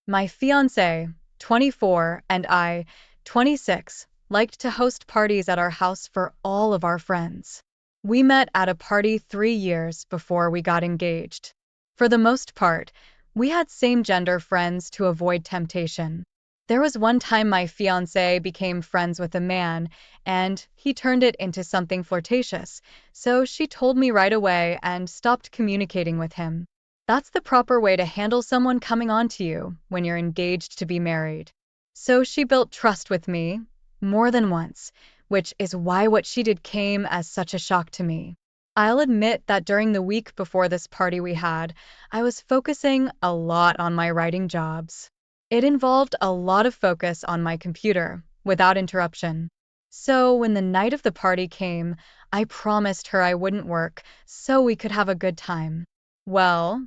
My fiance, 24, and I, 26, liked to host parties at our house for all of our friends. We met at a party 3 years before we got engaged. For the most part, we had same-gender friends to avoid temptation. There was one time my fiancé became friends with a man, and he turned it into something flirtatious, so she told me right away and stopped communicating with him. That's the proper way to handle someone coming on to you when you're engaged to be married. So she built trust with me, more than once, which is why what she did came as such a shock to me. I'll admit that during the week before this party we had, I was focusing a lot on my writing jobs. It involved a lot of focus on my computer, without interruption. So when the night of the party came, I promised her I wouldn't work so we could have a good time. Well,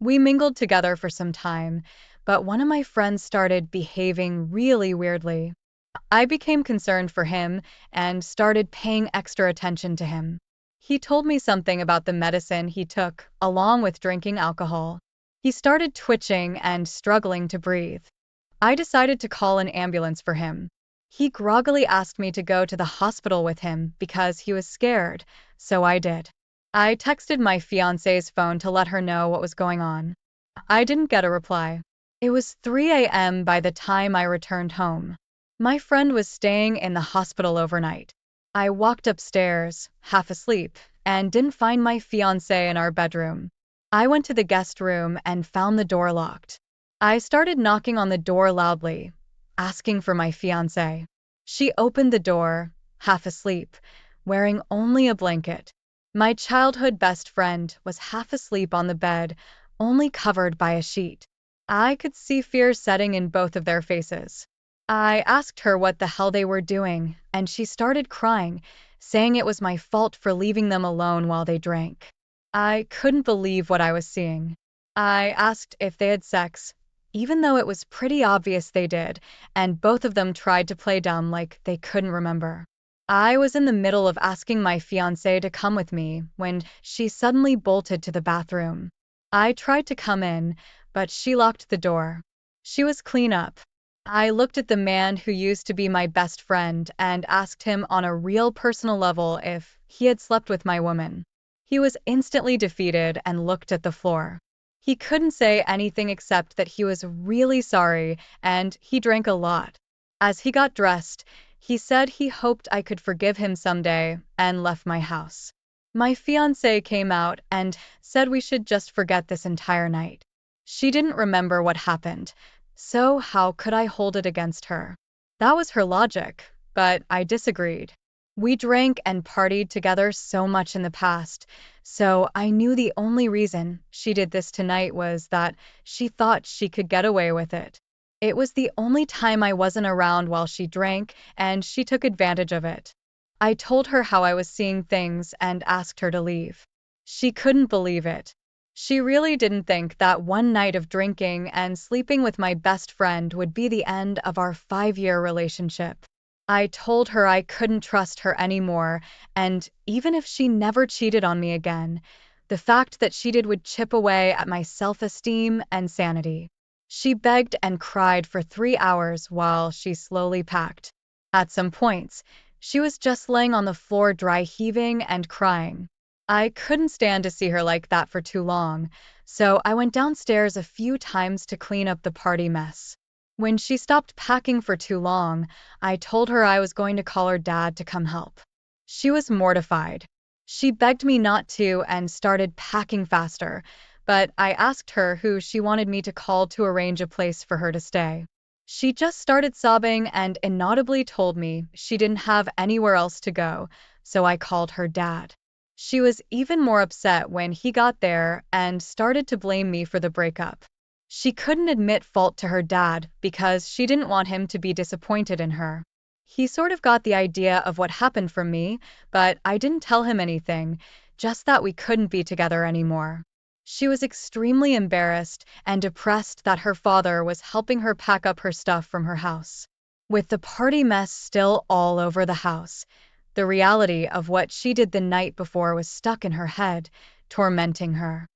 we mingled together for some time, but one of my friends started behaving really weirdly. I became concerned for him and started paying extra attention to him. He told me something about the medicine he took, along with drinking alcohol. He started twitching and struggling to breathe. I decided to call an ambulance for him. He groggily asked me to go to the hospital with him because he was scared, so I did. I texted my fiance's phone to let her know what was going on. I didn't get a reply. It was 3 a.m. by the time I returned home. My friend was staying in the hospital overnight. I walked upstairs, half asleep, and didn't find my fiancé in our bedroom. I went to the guest room and found the door locked. I started knocking on the door loudly, asking for my fiancé. She opened the door, half asleep, wearing only a blanket. My childhood best friend was half asleep on the bed, only covered by a sheet. I could see fear setting in both of their faces. I asked her what the hell they were doing, and she started crying, saying it was my fault for leaving them alone while they drank. I couldn't believe what I was seeing. I asked if they had sex, even though it was pretty obvious they did, and both of them tried to play dumb like they couldn't remember. I was in the middle of asking my fiancé to come with me when she suddenly bolted to the bathroom. I tried to come in, but she locked the door. She was clean up. I looked at the man who used to be my best friend and asked him on a real personal level if he had slept with my woman. He was instantly defeated and looked at the floor. He couldn't say anything except that he was really sorry and he drank a lot. As he got dressed, he said he hoped I could forgive him someday and left my house. My fiancée came out and said we should just forget this entire night. She didn't remember what happened, so how could I hold it against her? That was her logic, but I disagreed. We drank and partied together so much in the past, so I knew the only reason she did this tonight was that she thought she could get away with it. It was the only time I wasn't around while she drank, and she took advantage of it. I told her how I was seeing things and asked her to leave. She couldn't believe it. She really didn't think that one night of drinking and sleeping with my best friend would be the end of our 5-year relationship. I told her I couldn't trust her anymore, and even if she never cheated on me again, the fact that she did would chip away at my self-esteem and sanity. She begged and cried for 3 hours while she slowly packed. At some points, she was just laying on the floor dry heaving and crying. I couldn't stand to see her like that for too long, so I went downstairs a few times to clean up the party mess. When she stopped packing for too long, I told her I was going to call her dad to come help. She was mortified. She begged me not to and started packing faster, but I asked her who she wanted me to call to arrange a place for her to stay. She just started sobbing and inaudibly told me she didn't have anywhere else to go, so I called her dad. She was even more upset when he got there and started to blame me for the breakup. She couldn't admit fault to her dad because she didn't want him to be disappointed in her. He sort of got the idea of what happened from me, but I didn't tell him anything, just that we couldn't be together anymore. She was extremely embarrassed and depressed that her father was helping her pack up her stuff from her house. With the party mess still all over the house, the reality of what she did the night before was stuck in her head, tormenting her.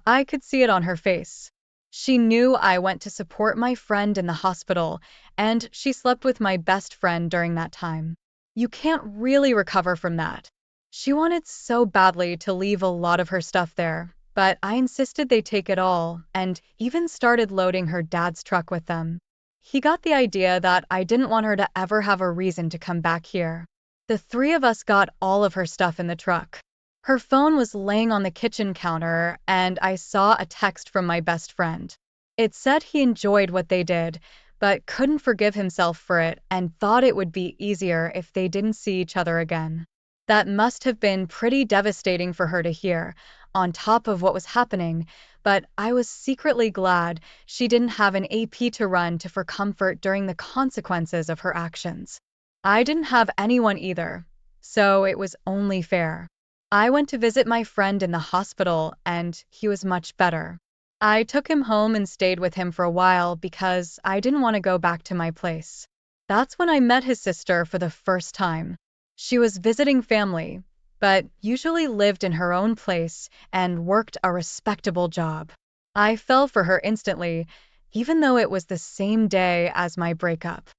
I could see it on her face. She knew I went to support my friend in the hospital, and she slept with my best friend during that time. You can't really recover from that. She wanted so badly to leave a lot of her stuff there, but I insisted they take it all, and even started loading her dad's truck with them. He got the idea that I didn't want her to ever have a reason to come back here. The three of us got all of her stuff in the truck. Her phone was laying on the kitchen counter, and I saw a text from my best friend. It said he enjoyed what they did, but couldn't forgive himself for it and thought it would be easier if they didn't see each other again. That must have been pretty devastating for her to hear, on top of what was happening, but I was secretly glad she didn't have an AP to run to for comfort during the consequences of her actions. I didn't have anyone either, so it was only fair. I went to visit my friend in the hospital, and he was much better. I took him home and stayed with him for a while because I didn't want to go back to my place. That's when I met his sister for the first time. She was visiting family, but usually lived in her own place and worked a respectable job. I fell for her instantly, even though it was the same day as my breakup.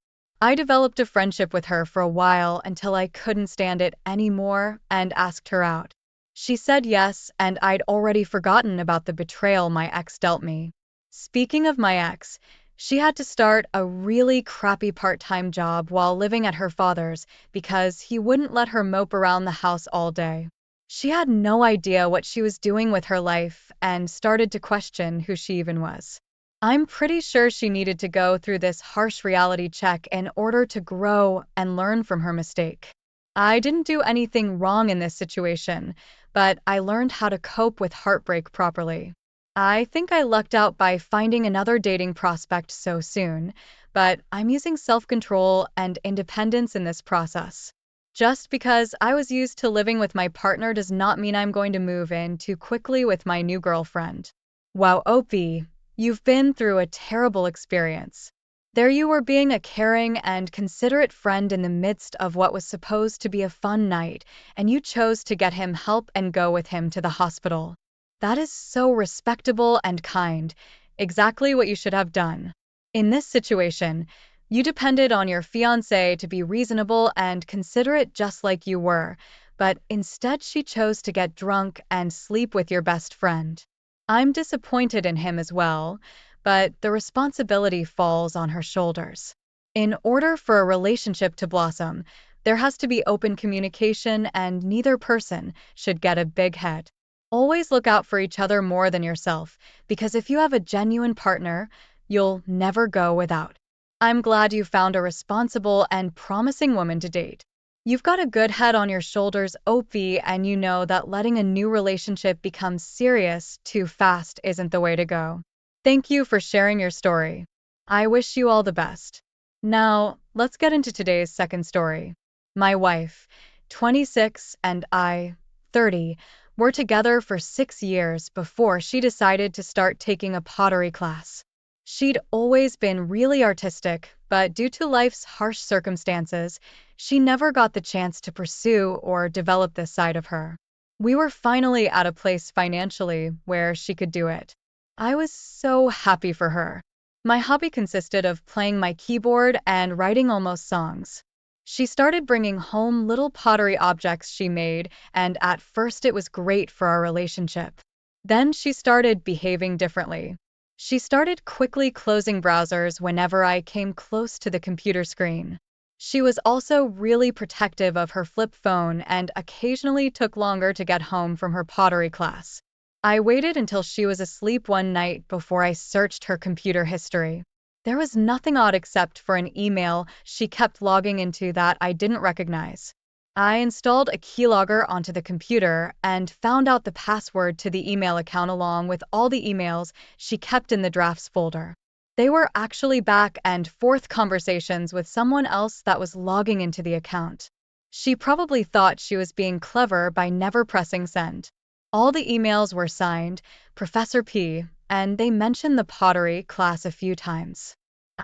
I developed a friendship with her for a while until I couldn't stand it anymore and asked her out. She said yes, and I'd already forgotten about the betrayal my ex dealt me. Speaking of my ex, she had to start a really crappy part-time job while living at her father's because he wouldn't let her mope around the house all day. She had no idea what she was doing with her life and started to question who she even was. I'm pretty sure she needed to go through this harsh reality check in order to grow and learn from her mistake. I didn't do anything wrong in this situation, but I learned how to cope with heartbreak properly. I think I lucked out by finding another dating prospect so soon, but I'm using self-control and independence in this process. Just because I was used to living with my partner does not mean I'm going to move in too quickly with my new girlfriend. Wow, Opie, you've been through a terrible experience. There you were being a caring and considerate friend in the midst of what was supposed to be a fun night, and you chose to get him help and go with him to the hospital. That is so respectable and kind, exactly what you should have done. In this situation, you depended on your fiance to be reasonable and considerate just like you were, but instead she chose to get drunk and sleep with your best friend. I'm disappointed in him as well, but the responsibility falls on her shoulders. In order for a relationship to blossom, there has to be open communication and neither person should get a big head. Always look out for each other more than yourself, because if you have a genuine partner, you'll never go without. I'm glad you found a responsible and promising woman to date. You've got a good head on your shoulders, Opie, and you know that letting a new relationship become serious too fast isn't the way to go. Thank you for sharing your story. I wish you all the best. Now, let's get into today's second story. My wife, 26, and I, 30, were together for 6 years before she decided to start taking a pottery class. She'd always been really artistic, but due to life's harsh circumstances, she never got the chance to pursue or develop this side of her. We were finally at a place financially where she could do it. I was so happy for her. My hobby consisted of playing my keyboard and writing almost songs. She started bringing home little pottery objects she made, and at first it was great for our relationship. Then she started behaving differently. She started quickly closing browsers whenever I came close to the computer screen. She was also really protective of her flip phone and occasionally took longer to get home from her pottery class. I waited until she was asleep one night before I searched her computer history. There was nothing odd except for an email she kept logging into that I didn't recognize. I installed a keylogger onto the computer and found out the password to the email account along with all the emails she kept in the drafts folder. They were actually back and forth conversations with someone else that was logging into the account. She probably thought she was being clever by never pressing send. All the emails were signed Professor P, and they mentioned the pottery class a few times.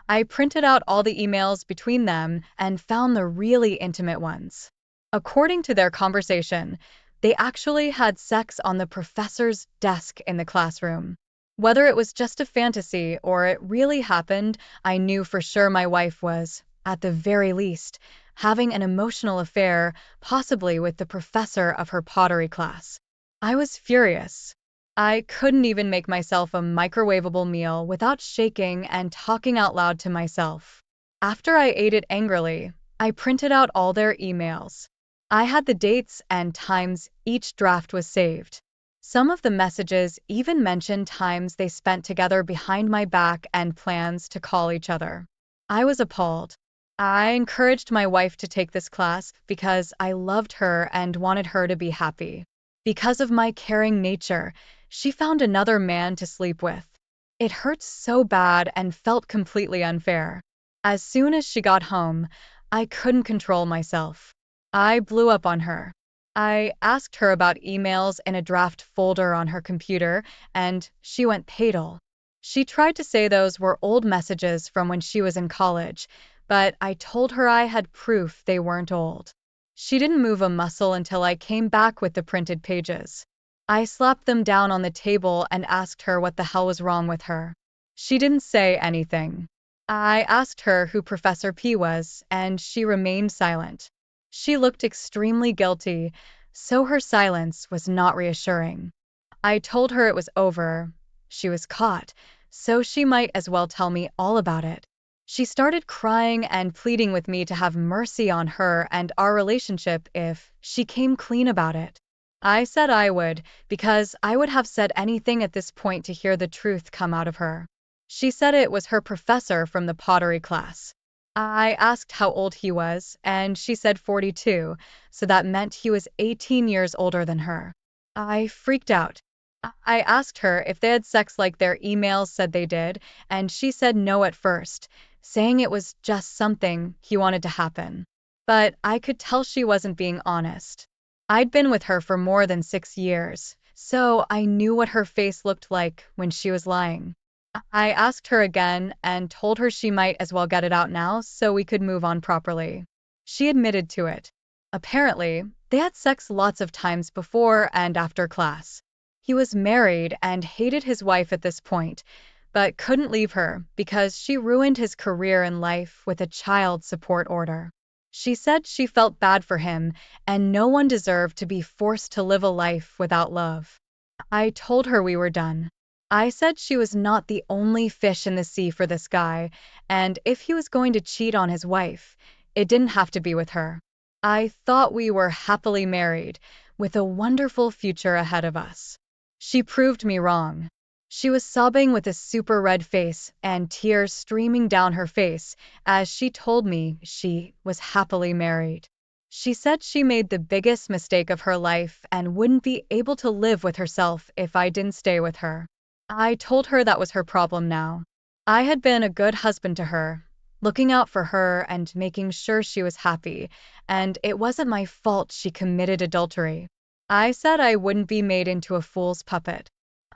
I printed out all the emails between them and found the really intimate ones. According to their conversation, they actually had sex on the professor's desk in the classroom. Whether it was just a fantasy or it really happened, I knew for sure my wife was, at the very least, having an emotional affair, possibly with the professor of her pottery class. I was furious. I couldn't even make myself a microwavable meal without shaking and talking out loud to myself. After I ate it angrily, I printed out all their emails. I had the dates and times each draft was saved. Some of the messages even mentioned times they spent together behind my back and plans to call each other. I was appalled. I encouraged my wife to take this class because I loved her and wanted her to be happy. Because of my caring nature, she found another man to sleep with. It hurt so bad and felt completely unfair. As soon as she got home, I couldn't control myself. I blew up on her. I asked her about emails in a draft folder on her computer, and she went pale. She tried to say those were old messages from when she was in college, but I told her I had proof they weren't old. She didn't move a muscle until I came back with the printed pages. I slapped them down on the table and asked her what the hell was wrong with her. She didn't say anything. I asked her who Professor P was, and she remained silent. She looked extremely guilty, so her silence was not reassuring. I told her it was over. She was caught, so she might as well tell me all about it. She started crying and pleading with me to have mercy on her and our relationship if she came clean about it. I said I would, because I would have said anything at this point to hear the truth come out of her. She said it was her professor from the pottery class. I asked how old he was, and she said 42, so that meant he was 18 years older than her. I freaked out. I asked her if they had sex like their emails said they did, and she said no at first, saying it was just something he wanted to happen. But I could tell she wasn't being honest. I'd been with her for more than 6 years, so I knew what her face looked like when she was lying. I asked her again and told her she might as well get it out now so we could move on properly. She admitted to it. Apparently, they had sex lots of times before and after class. He was married and hated his wife at this point, but couldn't leave her because she ruined his career and life with a child support order. She said she felt bad for him and no one deserved to be forced to live a life without love. I told her we were done. I said she was not the only fish in the sea for this guy, and if he was going to cheat on his wife, it didn't have to be with her. I thought we were happily married, with a wonderful future ahead of us. She proved me wrong. She was sobbing with a super red face and tears streaming down her face as she told me she was happily married. She said she made the biggest mistake of her life and wouldn't be able to live with herself if I didn't stay with her. I told her that was her problem now. I had been a good husband to her, looking out for her and making sure she was happy, and it wasn't my fault she committed adultery. I said I wouldn't be made into a fool's puppet.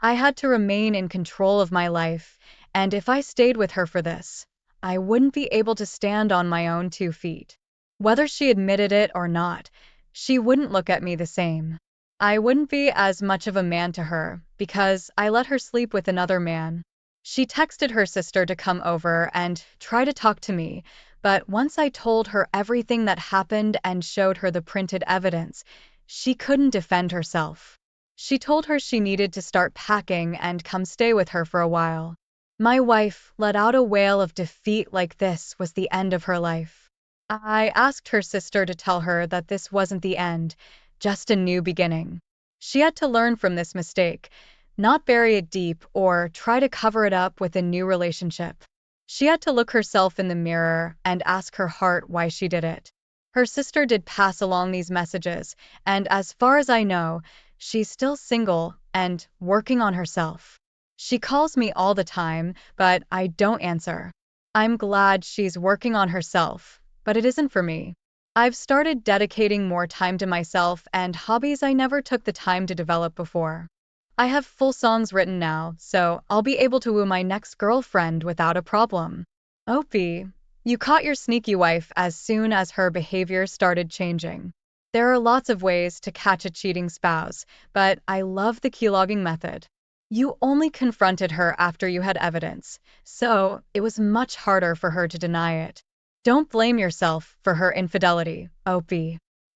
I had to remain in control of my life, and if I stayed with her for this, I wouldn't be able to stand on my own 2 feet. Whether she admitted it or not, she wouldn't look at me the same. I wouldn't be as much of a man to her because I let her sleep with another man. She texted her sister to come over and try to talk to me, but once I told her everything that happened and showed her the printed evidence, she couldn't defend herself. She told her she needed to start packing and come stay with her for a while. My wife let out a wail of defeat like this was the end of her life. I asked her sister to tell her that this wasn't the end, just a new beginning. She had to learn from this mistake, not bury it deep or try to cover it up with a new relationship. She had to look herself in the mirror and ask her heart why she did it. Her sister did pass along these messages, and as far as I know, she's still single and working on herself. She calls me all the time, but I don't answer. I'm glad she's working on herself, but it isn't for me. I've started dedicating more time to myself and hobbies I never took the time to develop before. I have full songs written now, so I'll be able to woo my next girlfriend without a problem. Opie, you caught your sneaky wife as soon as her behavior started changing. There are lots of ways to catch a cheating spouse, but I love the keylogging method. You only confronted her after you had evidence, so it was much harder for her to deny it. Don't blame yourself for her infidelity, OP.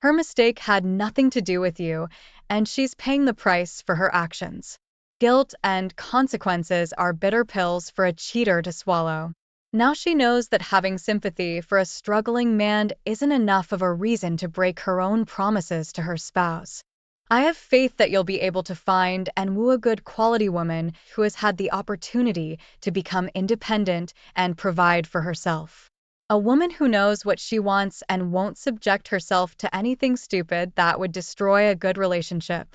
Her mistake had nothing to do with you, and she's paying the price for her actions. Guilt and consequences are bitter pills for a cheater to swallow. Now she knows that having sympathy for a struggling man isn't enough of a reason to break her own promises to her spouse. I have faith that you'll be able to find and woo a good quality woman who has had the opportunity to become independent and provide for herself. A woman who knows what she wants and won't subject herself to anything stupid that would destroy a good relationship.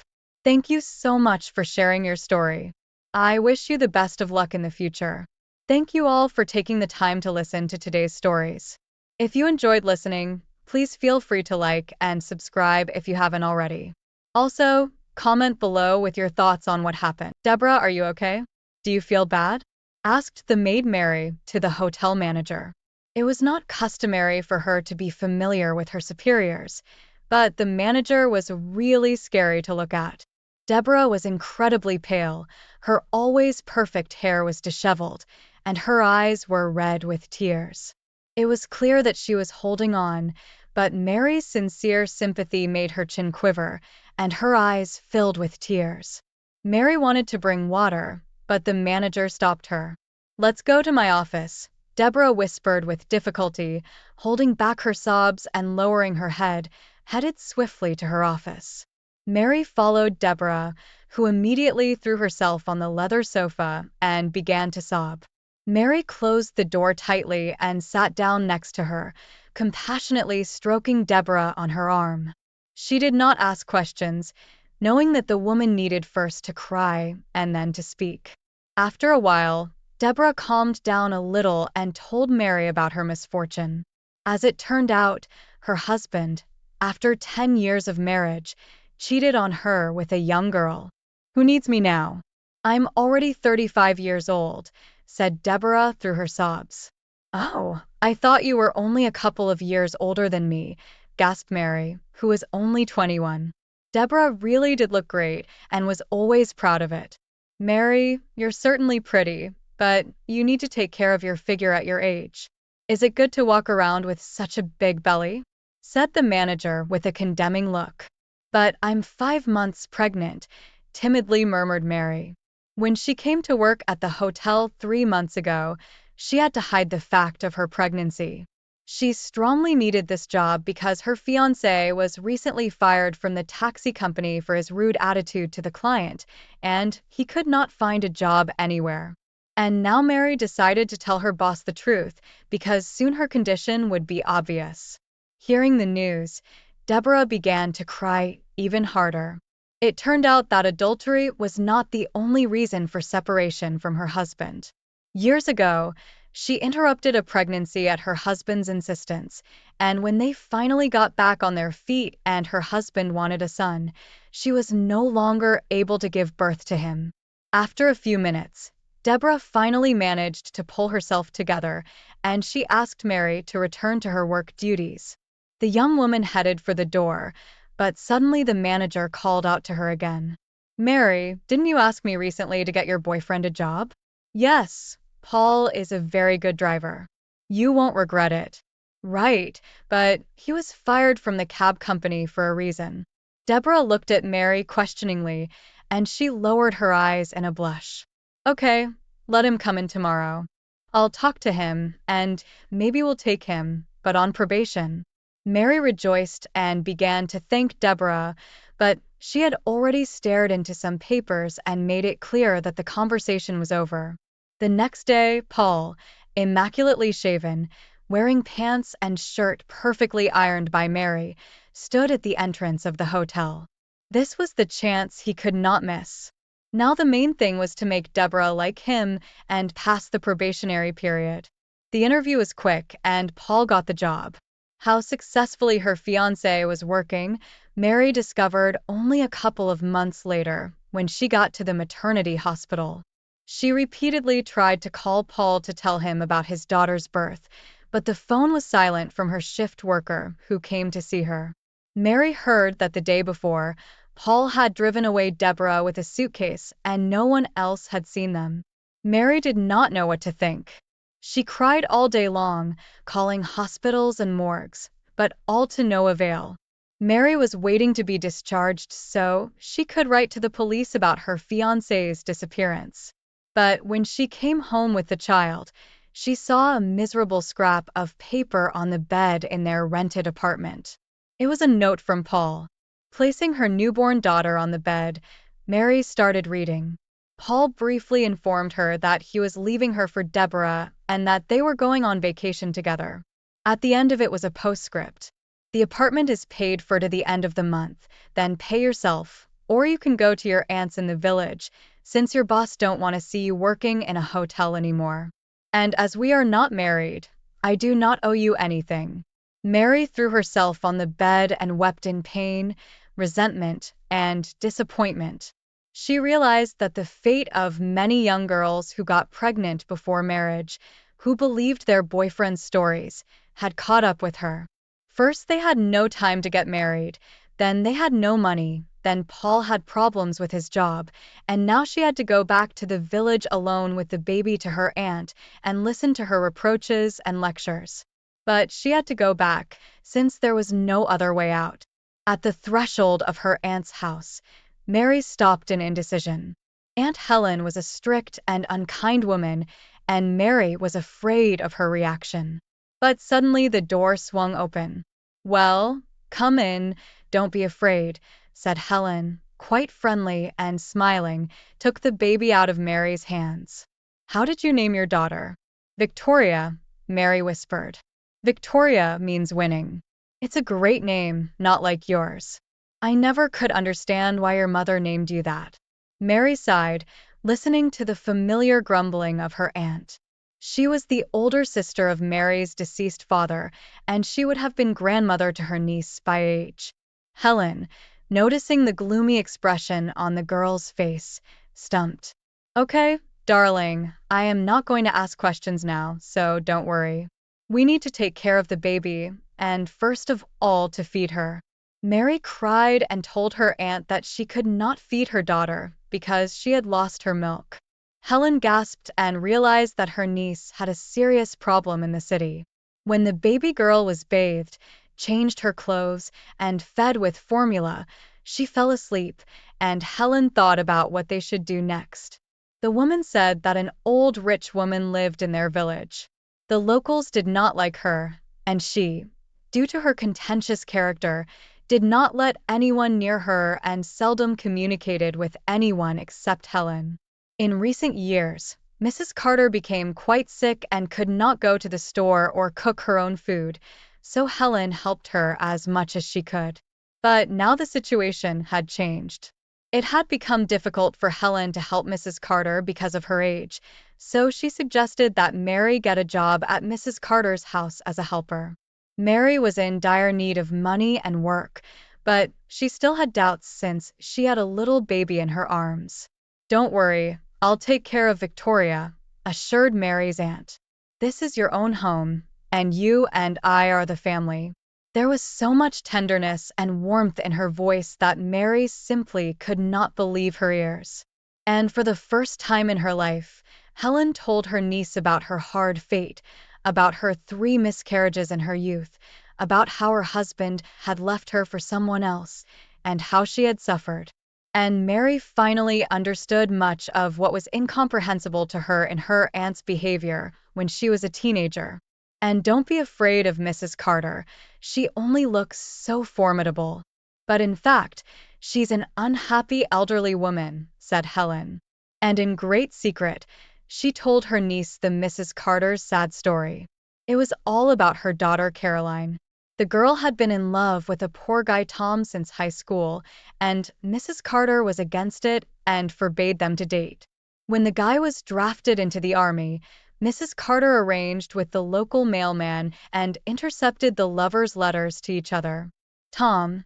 Thank you so much for sharing your story. I wish you the best of luck in the future. Thank you all for taking the time to listen to today's stories. If you enjoyed listening, please feel free to like and subscribe if you haven't already. Also, comment below with your thoughts on what happened. Deborah, are you okay? Do you feel bad? Asked the maid Mary to the hotel manager. It was not customary for her to be familiar with her superiors, but the manager was really scary to look at. Deborah was incredibly pale, her always perfect hair was disheveled, and her eyes were red with tears. It was clear that she was holding on, but Mary's sincere sympathy made her chin quiver, and her eyes filled with tears. Mary wanted to bring water, but the manager stopped her. Let's go to my office, Deborah whispered with difficulty, holding back her sobs and lowering her head, headed swiftly to her office. Mary followed Deborah, who immediately threw herself on the leather sofa and began to sob. Mary closed the door tightly and sat down next to her, compassionately stroking Deborah on her arm. She did not ask questions, knowing that the woman needed first to cry and then to speak. After a while, Deborah calmed down a little and told Mary about her misfortune. As it turned out, her husband, after 10 years of marriage, cheated on her with a young girl. Who needs me now? I'm already 35 years old, said Deborah through her sobs. Oh, I thought you were only a couple of years older than me, gasped Mary, who was only 21. Deborah really did look great and was always proud of it. Mary, you're certainly pretty, but you need to take care of your figure at your age. Is it good to walk around with such a big belly? Said the manager with a condemning look. But I'm 5 months pregnant, timidly murmured Mary. When she came to work at the hotel 3 months ago, she had to hide the fact of her pregnancy. She strongly needed this job because her fiancé was recently fired from the taxi company for his rude attitude to the client, and he could not find a job anywhere. And now Mary decided to tell her boss the truth, because soon her condition would be obvious. Hearing the news, Deborah began to cry even harder. It turned out that adultery was not the only reason for separation from her husband. Years ago, she interrupted a pregnancy at her husband's insistence, and when they finally got back on their feet and her husband wanted a son, she was no longer able to give birth to him. After a few minutes, Deborah finally managed to pull herself together, and she asked Mary to return to her work duties. The young woman headed for the door, but suddenly the manager called out to her again. Mary, didn't you ask me recently to get your boyfriend a job? Yes, Paul is a very good driver. You won't regret it. Right, but he was fired from the cab company for a reason. Deborah looked at Mary questioningly, and she lowered her eyes in a blush. Okay, let him come in tomorrow. I'll talk to him, and maybe we'll take him, but on probation. Mary rejoiced and began to thank Deborah, but she had already stared into some papers and made it clear that the conversation was over. The next day, Paul, immaculately shaven, wearing pants and shirt perfectly ironed by Mary, stood at the entrance of the hotel. This was the chance he could not miss. Now the main thing was to make Deborah like him and pass the probationary period. The interview was quick, and Paul got the job. How successfully her fiancé was working, Mary discovered only a couple of months later when she got to the maternity hospital. She repeatedly tried to call Paul to tell him about his daughter's birth, but the phone was silent from her shift worker who came to see her. Mary heard that the day before, Paul had driven away Deborah with a suitcase, and no one else had seen them. Mary did not know what to think. She cried all day long, calling hospitals and morgues, but all to no avail. Mary was waiting to be discharged so she could write to the police about her fiance's disappearance. But when she came home with the child, she saw a miserable scrap of paper on the bed in their rented apartment. It was a note from Paul. Placing her newborn daughter on the bed, Mary started reading. Paul briefly informed her that he was leaving her for Deborah and that they were going on vacation together. At the end of it was a postscript. The apartment is paid for to the end of the month, then pay yourself, or you can go to your aunt's in the village, since your boss don't want to see you working in a hotel anymore. And as we are not married, I do not owe you anything. Mary threw herself on the bed and wept in pain, resentment, and disappointment. She realized that the fate of many young girls who got pregnant before marriage, who believed their boyfriend's stories, had caught up with her. First, they had no time to get married, then they had no money, then Paul had problems with his job, and now she had to go back to the village alone with the baby to her aunt and listen to her reproaches and lectures. But she had to go back, since there was no other way out. At the threshold of her aunt's house, Mary stopped in indecision. Aunt Helen was a strict and unkind woman, and Mary was afraid of her reaction. But suddenly the door swung open. "Well, come in, don't be afraid," said Helen, quite friendly and smiling, took the baby out of Mary's hands. "How did you name your daughter?" "Victoria," Mary whispered. "Victoria means winning. It's a great name, not like yours. I never could understand why your mother named you that." Mary sighed, listening to the familiar grumbling of her aunt. She was the older sister of Mary's deceased father, and she would have been grandmother to her niece by age. Helen, noticing the gloomy expression on the girl's face, stumped. "Okay, darling, I am not going to ask questions now, so don't worry. We need to take care of the baby, and first of all to feed her." Mary cried and told her aunt that she could not feed her daughter because she had lost her milk. Helen gasped and realized that her niece had a serious problem in the city. When the baby girl was bathed, changed her clothes, and fed with formula, she fell asleep, and Helen thought about what they should do next. The woman said that an old rich woman lived in their village. The locals did not like her, and she, due to her contentious character, did not let anyone near her and seldom communicated with anyone except Helen. In recent years, Mrs. Carter became quite sick and could not go to the store or cook her own food, so Helen helped her as much as she could. But now the situation had changed. It had become difficult for Helen to help Mrs. Carter because of her age, so she suggested that Mary get a job at Mrs. Carter's house as a helper. Mary was in dire need of money and work, but she still had doubts since she had a little baby in her arms. "Don't worry, I'll take care of Victoria," assured Mary's aunt. "This is your own home, and you and I are the family." There was so much tenderness and warmth in her voice that Mary simply could not believe her ears. And for the first time in her life, Helen told her niece about her hard fate, about her 3 miscarriages in her youth, about how her husband had left her for someone else, and how she had suffered. And Mary finally understood much of what was incomprehensible to her in her aunt's behavior when she was a teenager. "And don't be afraid of Mrs. Carter. She only looks so formidable. But in fact, she's an unhappy elderly woman," said Helen. And in great secret, she told her niece the Mrs. Carter's sad story. It was all about her daughter Caroline. The girl had been in love with a poor guy Tom since high school, and Mrs. Carter was against it and forbade them to date. When the guy was drafted into the army, Mrs. Carter arranged with the local mailman and intercepted the lovers' letters to each other. Tom,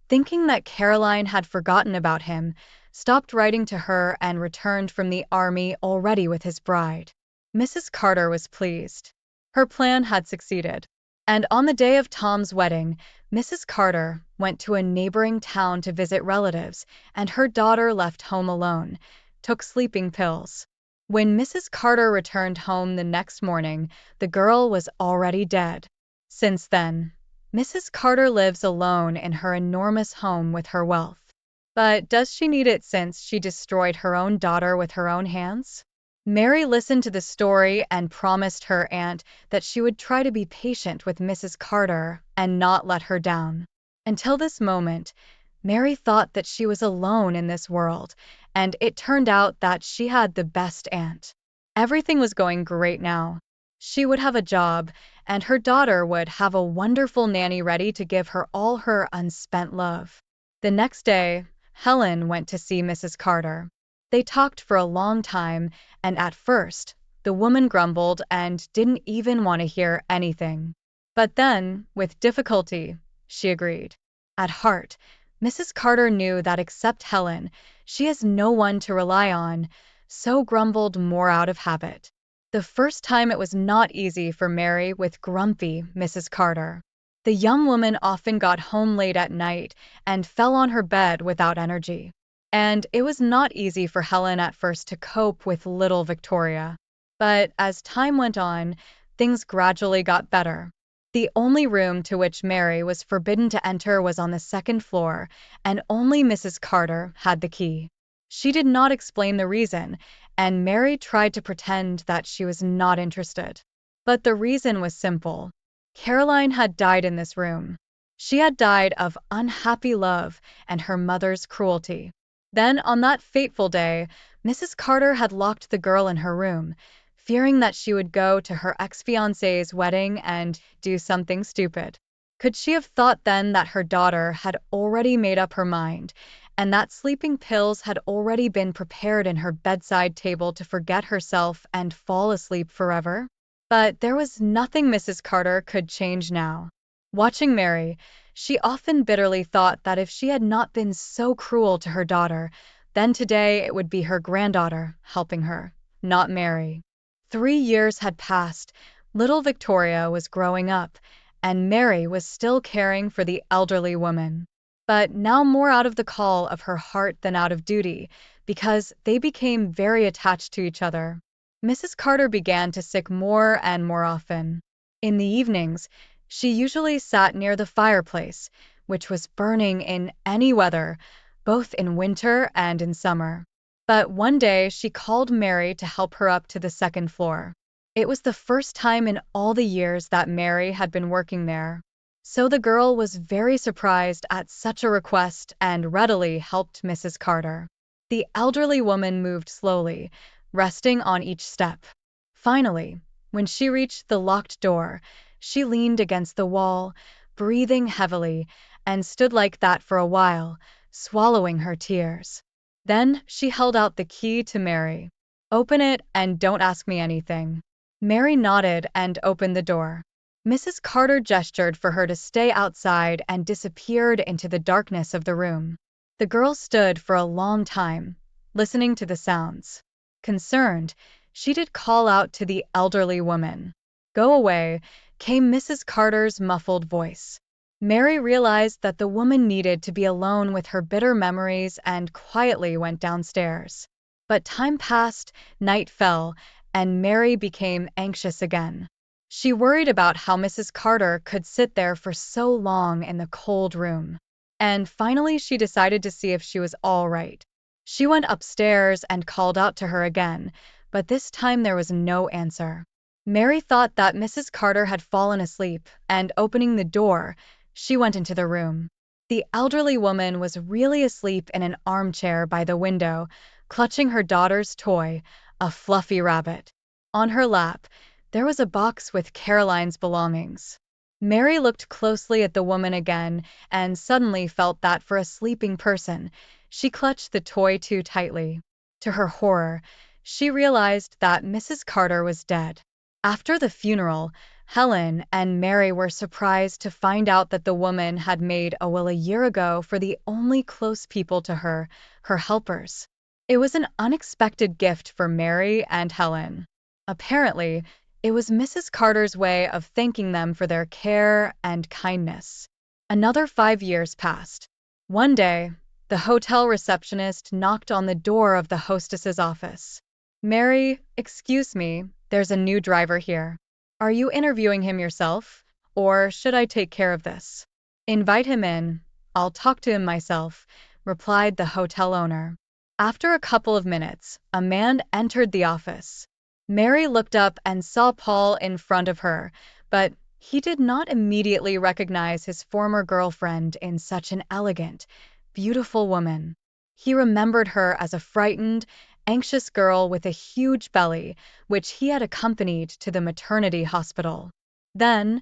thinking that Caroline had forgotten about him, stopped writing to her and returned from the army already with his bride. Mrs. Carter was pleased. Her plan had succeeded. And on the day of Tom's wedding, Mrs. Carter went to a neighboring town to visit relatives, and her daughter left home alone, took sleeping pills. When Mrs. Carter returned home the next morning, the girl was already dead. Since then, Mrs. Carter lives alone in her enormous home with her wealth. But does she need it since she destroyed her own daughter with her own hands? Mary listened to the story and promised her aunt that she would try to be patient with Mrs. Carter and not let her down. Until this moment, Mary thought that she was alone in this world, and it turned out that she had the best aunt. Everything was going great now. She would have a job, and her daughter would have a wonderful nanny ready to give her all her unspent love. The next day, Helen went to see Mrs. Carter. They talked for a long time, and at first, the woman grumbled and didn't even want to hear anything. But then, with difficulty, she agreed. At heart, Mrs. Carter knew that except Helen, she has no one to rely on, so grumbled more out of habit. The first time it was not easy for Mary with grumpy Mrs. Carter. The young woman often got home late at night and fell on her bed without energy. And it was not easy for Helen at first to cope with little Victoria. But as time went on, things gradually got better. The only room to which Mary was forbidden to enter was on the second floor, and only Mrs. Carter had the key. She did not explain the reason, and Mary tried to pretend that she was not interested. But the reason was simple. Caroline had died in this room. She had died of unhappy love and her mother's cruelty. Then, on that fateful day, Mrs. Carter had locked the girl in her room, fearing that she would go to her ex-fiance's wedding and do something stupid. Could she have thought then that her daughter had already made up her mind, and that sleeping pills had already been prepared in her bedside table to forget herself and fall asleep forever? But there was nothing Mrs. Carter could change now. Watching Mary, she often bitterly thought that if she had not been so cruel to her daughter, then today it would be her granddaughter helping her, not Mary. 3 years had passed, little Victoria was growing up, and Mary was still caring for the elderly woman. But now more out of the call of her heart than out of duty, because they became very attached to each other. Mrs. Carter began to sick more and more often. In the evenings, she usually sat near the fireplace, which was burning in any weather, both in winter and in summer. But one day she called Mary to help her up to the second floor. It was the first time in all the years that Mary had been working there. So the girl was very surprised at such a request and readily helped Mrs. Carter. The elderly woman moved slowly, resting on each step. Finally, when she reached the locked door, she leaned against the wall, breathing heavily, and stood like that for a while, swallowing her tears. Then she held out the key to Mary. "Open it and don't ask me anything." Mary nodded and opened the door. Mrs. Carter gestured for her to stay outside and disappeared into the darkness of the room. The girl stood for a long time, listening to the sounds. Concerned, she did call out to the elderly woman. "Go away," came Mrs. Carter's muffled voice. Mary realized that the woman needed to be alone with her bitter memories and quietly went downstairs. But time passed, night fell, and Mary became anxious again. She worried about how Mrs. Carter could sit there for so long in the cold room. And finally she decided to see if she was all right. She went upstairs and called out to her again, but this time there was no answer. Mary thought that Mrs. Carter had fallen asleep, and opening the door, she went into the room. The elderly woman was really asleep in an armchair by the window, clutching her daughter's toy, a fluffy rabbit. On her lap, there was a box with Caroline's belongings. Mary looked closely at the woman again and suddenly felt that for a sleeping person, she clutched the toy too tightly. To her horror, she realized that Mrs. Carter was dead. After the funeral, Helen and Mary were surprised to find out that the woman had made a will a year ago for the only close people to her, her helpers. It was an unexpected gift for Mary and Helen. Apparently, it was Mrs. Carter's way of thanking them for their care and kindness. Another 5 years passed. One day, the hotel receptionist knocked on the door of the hostess's office. Mary, excuse me, there's a new driver here. Are you interviewing him yourself? Or should I take care of this? Invite him in. I'll talk to him myself, replied the hotel owner. After a couple of minutes, a man entered the office. Mary looked up and saw Paul in front of her, but he did not immediately recognize his former girlfriend in such an elegant, beautiful woman. He remembered her as a frightened, anxious girl with a huge belly, which he had accompanied to the maternity hospital. Then,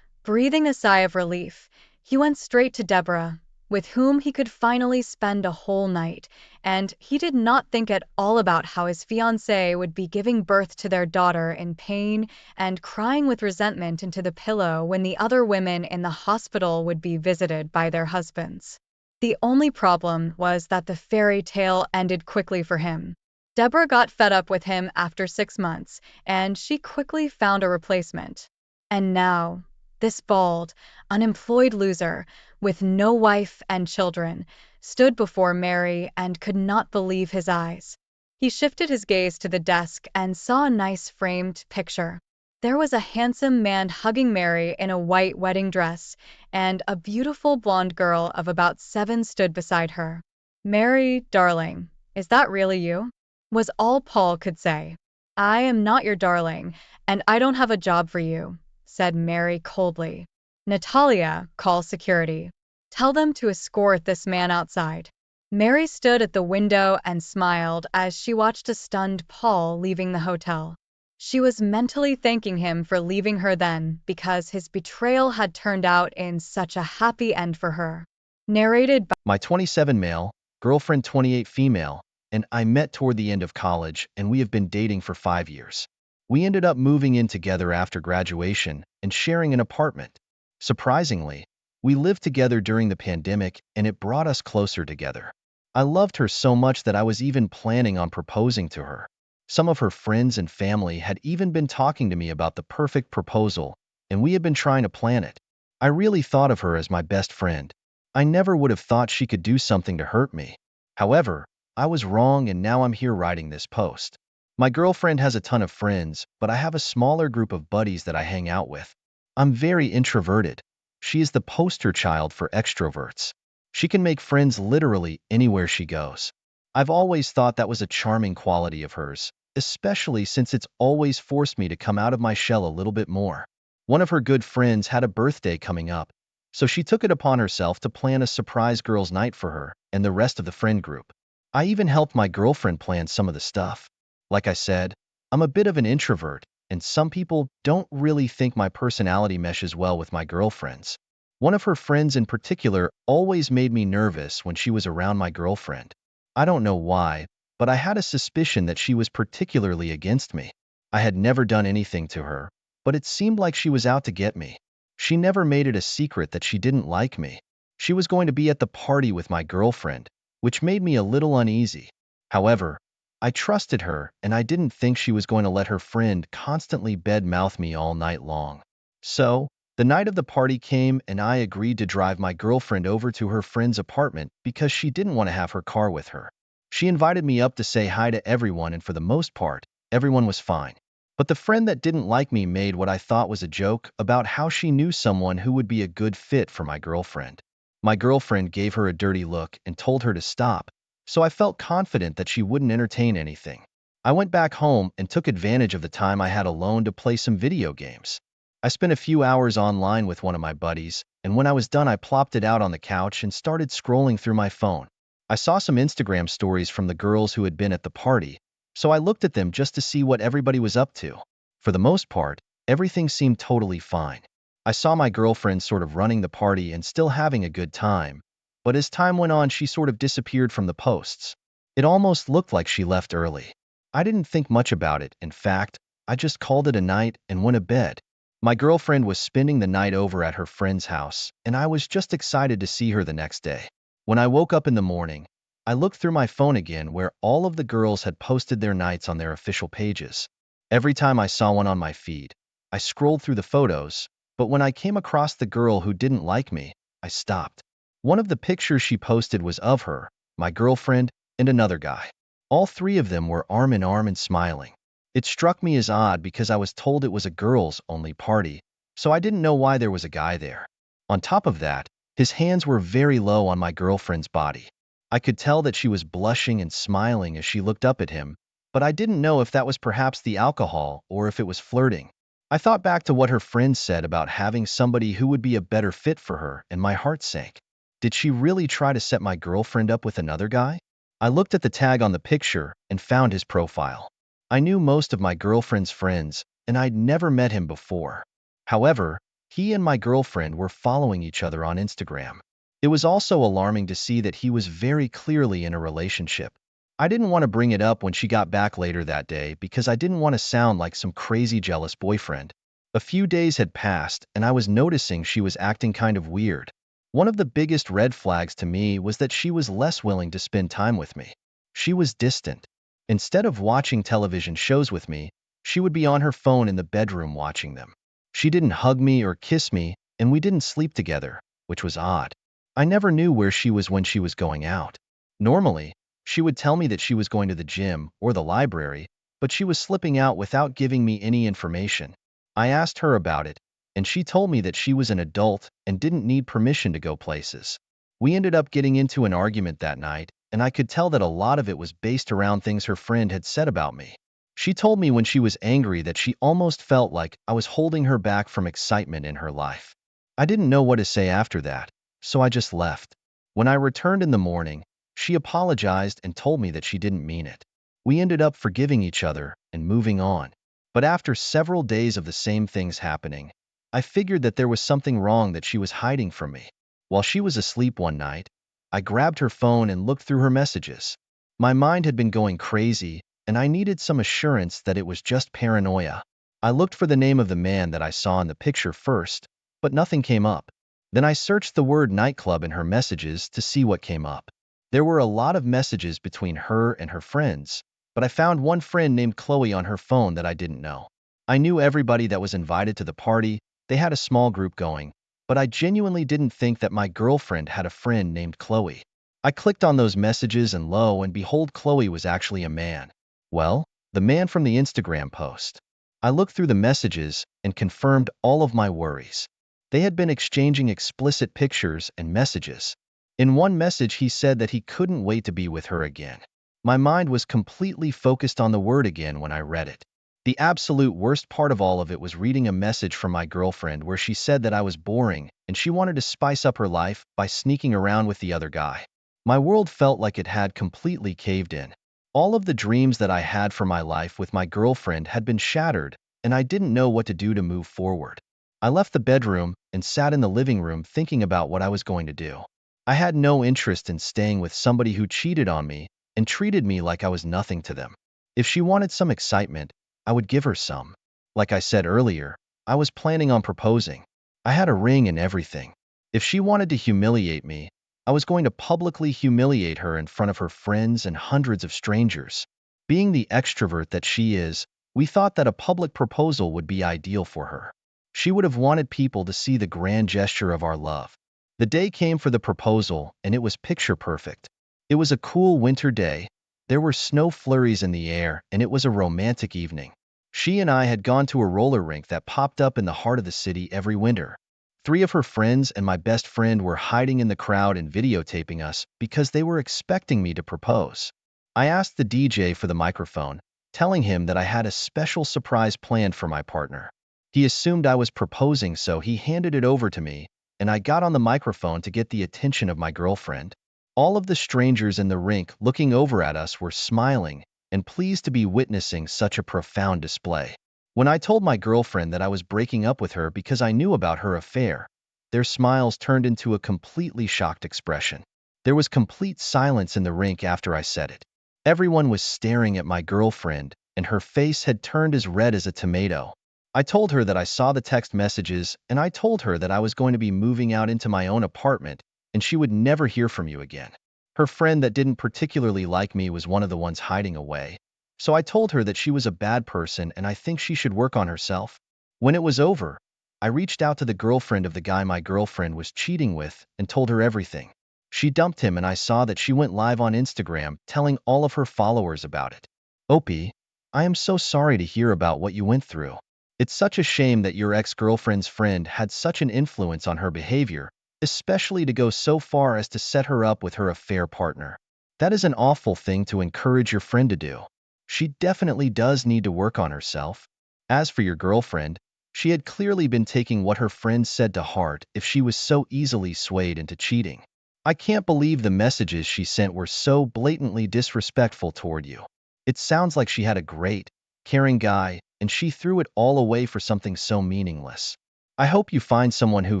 breathing a sigh of relief, he went straight to Deborah, with whom he could finally spend a whole night, and he did not think at all about how his fiancée would be giving birth to their daughter in pain and crying with resentment into the pillow when the other women in the hospital would be visited by their husbands. The only problem was that the fairy tale ended quickly for him. Deborah got fed up with him after 6 months, and she quickly found a replacement. And now, this bald, unemployed loser, with no wife and children, stood before Mary and could not believe his eyes. He shifted his gaze to the desk and saw a nice framed picture. There was a handsome man hugging Mary in a white wedding dress, and a beautiful blonde girl of about 7 stood beside her. Mary, darling, is that really you? Was all Paul could say. I am not your darling, and I don't have a job for you, said Mary coldly. Natalia, call security. Tell them to escort this man outside. Mary stood at the window and smiled as she watched a stunned Paul leaving the hotel. She was mentally thanking him for leaving her then because his betrayal had turned out in such a happy end for her. Narrated by My 27 male, girlfriend 28 female, and I met toward the end of college, and we have been dating for 5 years. We ended up moving in together after graduation and sharing an apartment. Surprisingly, we lived together during the pandemic, and it brought us closer together. I loved her so much that I was even planning on proposing to her. Some of her friends and family had even been talking to me about the perfect proposal, and we had been trying to plan it. I really thought of her as my best friend. I never would have thought she could do something to hurt me. However, I was wrong, and now I'm here writing this post. My girlfriend has a ton of friends, but I have a smaller group of buddies that I hang out with. I'm very introverted. She is the poster child for extroverts. She can make friends literally anywhere she goes. I've always thought that was a charming quality of hers, especially since it's always forced me to come out of my shell a little bit more. One of her good friends had a birthday coming up, so she took it upon herself to plan a surprise girls' night for her and the rest of the friend group. I even helped my girlfriend plan some of the stuff. Like I said, I'm a bit of an introvert, and some people don't really think my personality meshes well with my girlfriend's. One of her friends in particular always made me nervous when she was around my girlfriend. I don't know why, but I had a suspicion that she was particularly against me. I had never done anything to her, but it seemed like she was out to get me. She never made it a secret that she didn't like me. She was going to be at the party with my girlfriend, which made me a little uneasy. However, I trusted her, and I didn't think she was going to let her friend constantly bed-mouth me all night long. So, the night of the party came, and I agreed to drive my girlfriend over to her friend's apartment because she didn't want to have her car with her. She invited me up to say hi to everyone, and for the most part, everyone was fine. But the friend that didn't like me made what I thought was a joke about how she knew someone who would be a good fit for my girlfriend. My girlfriend gave her a dirty look and told her to stop, so I felt confident that she wouldn't entertain anything. I went back home and took advantage of the time I had alone to play some video games. I spent a few hours online with one of my buddies, and when I was done I plopped it out on the couch and started scrolling through my phone. I saw some Instagram stories from the girls who had been at the party, so I looked at them just to see what everybody was up to. For the most part, everything seemed totally fine. I saw my girlfriend sort of running the party and still having a good time, but as time went on she sort of disappeared from the posts. It almost looked like she left early. I didn't think much about it. In fact, I just called it a night and went to bed. My girlfriend was spending the night over at her friend's house, and I was just excited to see her the next day. When I woke up in the morning, I looked through my phone again where all of the girls had posted their nights on their official pages. Every time I saw one on my feed, I scrolled through the photos, but when I came across the girl who didn't like me, I stopped. One of the pictures she posted was of her, my girlfriend, and another guy. All three of them were arm in arm and smiling. It struck me as odd because I was told it was a girls-only party, so I didn't know why there was a guy there. On top of that, his hands were very low on my girlfriend's body. I could tell that she was blushing and smiling as she looked up at him, but I didn't know if that was perhaps the alcohol or if it was flirting. I thought back to what her friends said about having somebody who would be a better fit for her, and my heart sank. Did she really try to set my girlfriend up with another guy? I looked at the tag on the picture and found his profile. I knew most of my girlfriend's friends, and I'd never met him before. However, he and my girlfriend were following each other on Instagram. It was also alarming to see that he was very clearly in a relationship. I didn't want to bring it up when she got back later that day because I didn't want to sound like some crazy jealous boyfriend. A few days had passed, and I was noticing she was acting kind of weird. One of the biggest red flags to me was that she was less willing to spend time with me. She was distant. Instead of watching television shows with me, she would be on her phone in the bedroom watching them. She didn't hug me or kiss me, and we didn't sleep together, which was odd. I never knew where she was when she was going out. Normally, she would tell me that she was going to the gym or the library, but she was slipping out without giving me any information. I asked her about it, and she told me that she was an adult and didn't need permission to go places. We ended up getting into an argument that night, and I could tell that a lot of it was based around things her friend had said about me. She told me when she was angry that she almost felt like I was holding her back from excitement in her life. I didn't know what to say after that, so I just left. When I returned in the morning, she apologized and told me that she didn't mean it. We ended up forgiving each other and moving on. But after several days of the same things happening, I figured that there was something wrong that she was hiding from me. While she was asleep one night, I grabbed her phone and looked through her messages. My mind had been going crazy, and I needed some assurance that it was just paranoia. I looked for the name of the man that I saw in the picture first, but nothing came up. Then I searched the word nightclub in her messages to see what came up. There were a lot of messages between her and her friends, but I found one friend named Chloe on her phone that I didn't know. I knew everybody that was invited to the party. They had a small group going, but I genuinely didn't think that my girlfriend had a friend named Chloe. I clicked on those messages and lo and behold, Chloe was actually a man. Well, the man from the Instagram post. I looked through the messages and confirmed all of my worries. They had been exchanging explicit pictures and messages. In one message, he said that he couldn't wait to be with her again. My mind was completely focused on the word again when I read it. The absolute worst part of all of it was reading a message from my girlfriend where she said that I was boring and she wanted to spice up her life by sneaking around with the other guy. My world felt like it had completely caved in. All of the dreams that I had for my life with my girlfriend had been shattered, and I didn't know what to do to move forward. I left the bedroom and sat in the living room thinking about what I was going to do. I had no interest in staying with somebody who cheated on me and treated me like I was nothing to them. If she wanted some excitement, I would give her some. Like I said earlier, I was planning on proposing. I had a ring and everything. If she wanted to humiliate me, I was going to publicly humiliate her in front of her friends and hundreds of strangers. Being the extrovert that she is, we thought that a public proposal would be ideal for her. She would have wanted people to see the grand gesture of our love. The day came for the proposal, and it was picture perfect. It was a cool winter day. There were snow flurries in the air, and it was a romantic evening. She and I had gone to a roller rink that popped up in the heart of the city every winter. Three of her friends and my best friend were hiding in the crowd and videotaping us because they were expecting me to propose. I asked the DJ for the microphone, telling him that I had a special surprise planned for my partner. He assumed I was proposing, so he handed it over to me, and I got on the microphone to get the attention of my girlfriend. All of the strangers in the rink looking over at us were smiling and pleased to be witnessing such a profound display. When I told my girlfriend that I was breaking up with her because I knew about her affair, their smiles turned into a completely shocked expression. There was complete silence in the rink after I said it. Everyone was staring at my girlfriend, and her face had turned as red as a tomato. I told her that I saw the text messages, and I told her that I was going to be moving out into my own apartment, and she would never hear from you again. Her friend that didn't particularly like me was one of the ones hiding away. So I told her that she was a bad person and I think she should work on herself. When it was over, I reached out to the girlfriend of the guy my girlfriend was cheating with and told her everything. She dumped him and I saw that she went live on Instagram telling all of her followers about it. Opie, I am so sorry to hear about what you went through. It's such a shame that your ex-girlfriend's friend had such an influence on her behavior, especially to go so far as to set her up with her affair partner. That is an awful thing to encourage your friend to do. She definitely does need to work on herself. As for your girlfriend, she had clearly been taking what her friend said to heart if she was so easily swayed into cheating. I can't believe the messages she sent were so blatantly disrespectful toward you. It sounds like she had a great, caring guy, and she threw it all away for something so meaningless. I hope you find someone who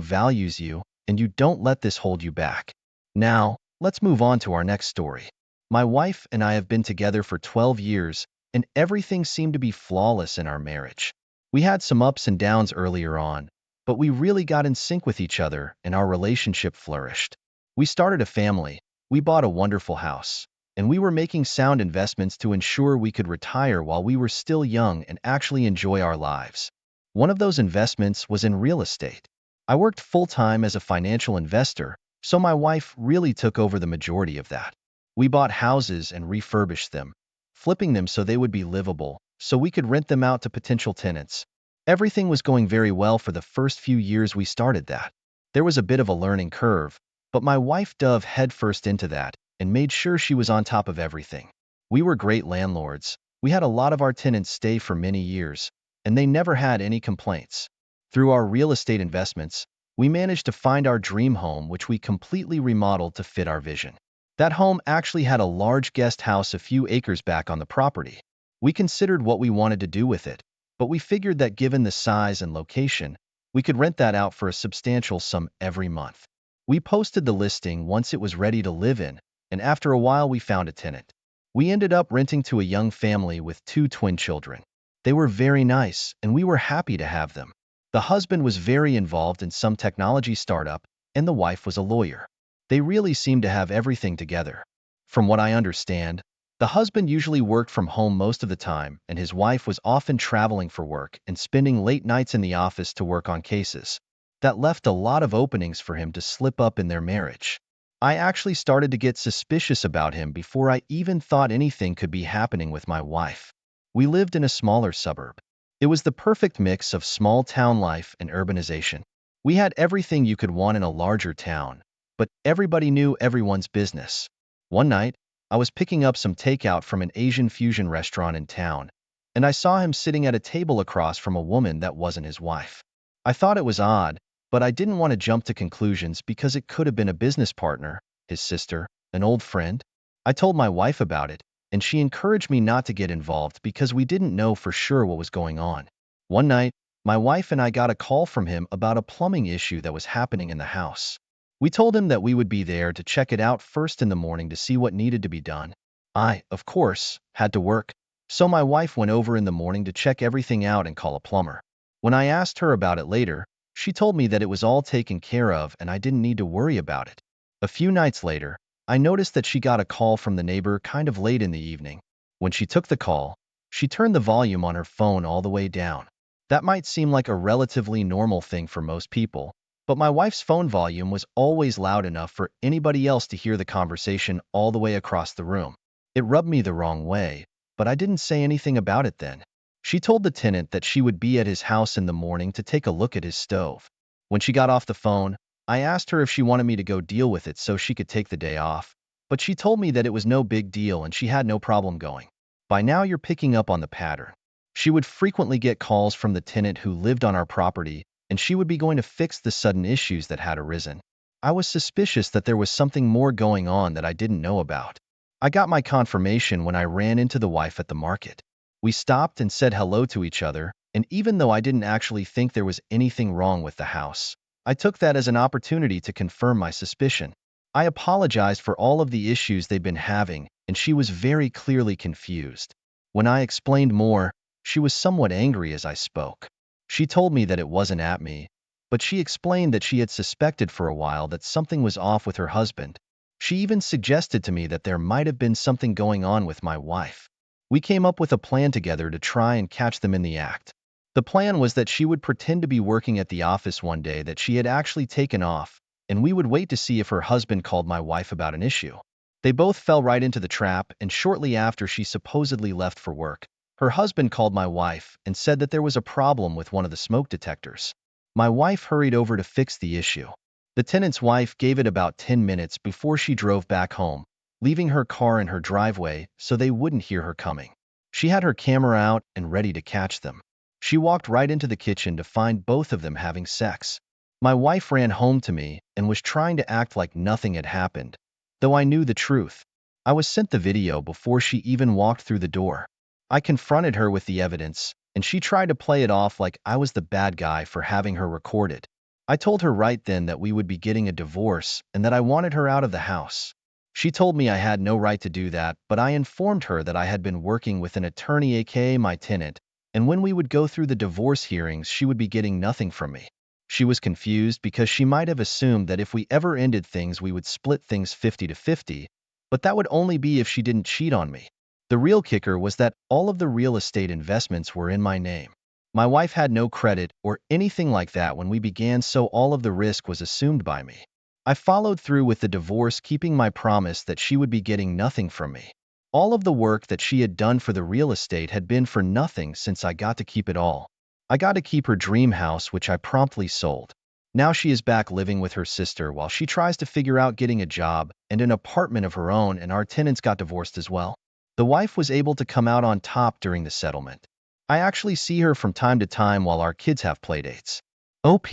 values you and you don't let this hold you back. Now, let's move on to our next story. My wife and I have been together for 12 years, and everything seemed to be flawless in our marriage. We had some ups and downs earlier on, but we really got in sync with each other and our relationship flourished. We started a family, we bought a wonderful house, and we were making sound investments to ensure we could retire while we were still young and actually enjoy our lives. One of those investments was in real estate. I worked full-time as a financial investor, so my wife really took over the majority of that. We bought houses and refurbished them, flipping them so they would be livable, so we could rent them out to potential tenants. Everything was going very well for the first few years we started that. There was a bit of a learning curve, but my wife dove headfirst into that and made sure she was on top of everything. We were great landlords. We had a lot of our tenants stay for many years, and they never had any complaints. Through our real estate investments, we managed to find our dream home, which we completely remodeled to fit our vision. That home actually had a large guest house a few acres back on the property. We considered what we wanted to do with it, but we figured that given the size and location, we could rent that out for a substantial sum every month. We posted the listing once it was ready to live in, and after a while we found a tenant. We ended up renting to a young family with 2 twin children. They were very nice, and we were happy to have them. The husband was very involved in some technology startup, and the wife was a lawyer. They really seemed to have everything together. From what I understand, the husband usually worked from home most of the time, and his wife was often traveling for work and spending late nights in the office to work on cases. That left a lot of openings for him to slip up in their marriage. I actually started to get suspicious about him before I even thought anything could be happening with my wife. We lived in a smaller suburb. It was the perfect mix of small town life and urbanization. We had everything you could want in a larger town, but everybody knew everyone's business. One night, I was picking up some takeout from an Asian fusion restaurant in town, and I saw him sitting at a table across from a woman that wasn't his wife. I thought it was odd, but I didn't want to jump to conclusions because it could have been a business partner, his sister, an old friend. I told my wife about it, and she encouraged me not to get involved because we didn't know for sure what was going on. One night, my wife and I got a call from him about a plumbing issue that was happening in the house. We told him that we would be there to check it out first in the morning to see what needed to be done. I, of course, had to work, so my wife went over in the morning to check everything out and call a plumber. When I asked her about it later, she told me that it was all taken care of and I didn't need to worry about it. A few nights later, I noticed that she got a call from the neighbor kind of late in the evening. When she took the call, she turned the volume on her phone all the way down. That might seem like a relatively normal thing for most people, but my wife's phone volume was always loud enough for anybody else to hear the conversation all the way across the room. It rubbed me the wrong way, but I didn't say anything about it then. She told the tenant that she would be at his house in the morning to take a look at his stove. When she got off the phone, I asked her if she wanted me to go deal with it so she could take the day off, but she told me that it was no big deal and she had no problem going. By now you're picking up on the pattern. She would frequently get calls from the tenant who lived on our property, and she would be going to fix the sudden issues that had arisen. I was suspicious that there was something more going on that I didn't know about. I got my confirmation when I ran into the wife at the market. We stopped and said hello to each other, and even though I didn't actually think there was anything wrong with the house, I took that as an opportunity to confirm my suspicion. I apologized for all of the issues they'd been having, and she was very clearly confused. When I explained more, she was somewhat angry as I spoke. She told me that it wasn't at me, but she explained that she had suspected for a while that something was off with her husband. She even suggested to me that there might have been something going on with my wife. We came up with a plan together to try and catch them in the act. The plan was that she would pretend to be working at the office one day that she had actually taken off, and we would wait to see if her husband called my wife about an issue. They both fell right into the trap, and shortly after she supposedly left for work, her husband called my wife and said that there was a problem with one of the smoke detectors. My wife hurried over to fix the issue. The tenant's wife gave it about 10 minutes before she drove back home, leaving her car in her driveway so they wouldn't hear her coming. She had her camera out and ready to catch them. She walked right into the kitchen to find both of them having sex. My wife ran home to me and was trying to act like nothing had happened, though I knew the truth. I was sent the video before she even walked through the door. I confronted her with the evidence, and she tried to play it off like I was the bad guy for having her recorded. I told her right then that we would be getting a divorce and that I wanted her out of the house. She told me I had no right to do that, but I informed her that I had been working with an attorney, aka my tenant, and when we would go through the divorce hearings, she would be getting nothing from me. She was confused because she might have assumed that if we ever ended things, we would split things 50 to 50, but that would only be if she didn't cheat on me. The real kicker was that all of the real estate investments were in my name. My wife had no credit or anything like that when we began, so all of the risk was assumed by me. I followed through with the divorce, keeping my promise that she would be getting nothing from me. All of the work that she had done for the real estate had been for nothing since I got to keep it all. I got to keep her dream house, which I promptly sold. Now she is back living with her sister while she tries to figure out getting a job and an apartment of her own, and our tenants got divorced as well. The wife was able to come out on top during the settlement. I actually see her from time to time while our kids have playdates. OP,